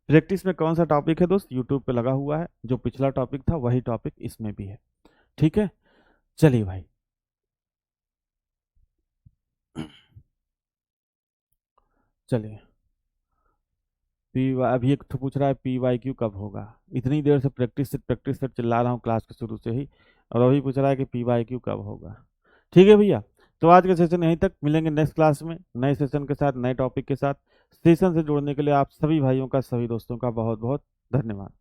प्रैक्टिस में कौन सा टॉपिक है दोस्त, यूट्यूब पे लगा हुआ है, जो पिछला टॉपिक था वही टॉपिक इसमें भी है। ठीक है, चलिए भाई, चलिए, अभी एक तो पूछ रहा है PYQ कब होगा, इतनी देर से प्रैक्टिस से चिल्ला रहा हूँ क्लास के शुरू से ही, और अभी पूछ रहा है कि PYQ कब होगा। ठीक है भैया, तो आज का सेशन यहीं तक, मिलेंगे नेक्स्ट क्लास में नए सेशन के साथ, नए टॉपिक के साथ। सेशन से जुड़ने के लिए आप सभी भाइयों का, सभी दोस्तों का बहुत बहुत धन्यवाद।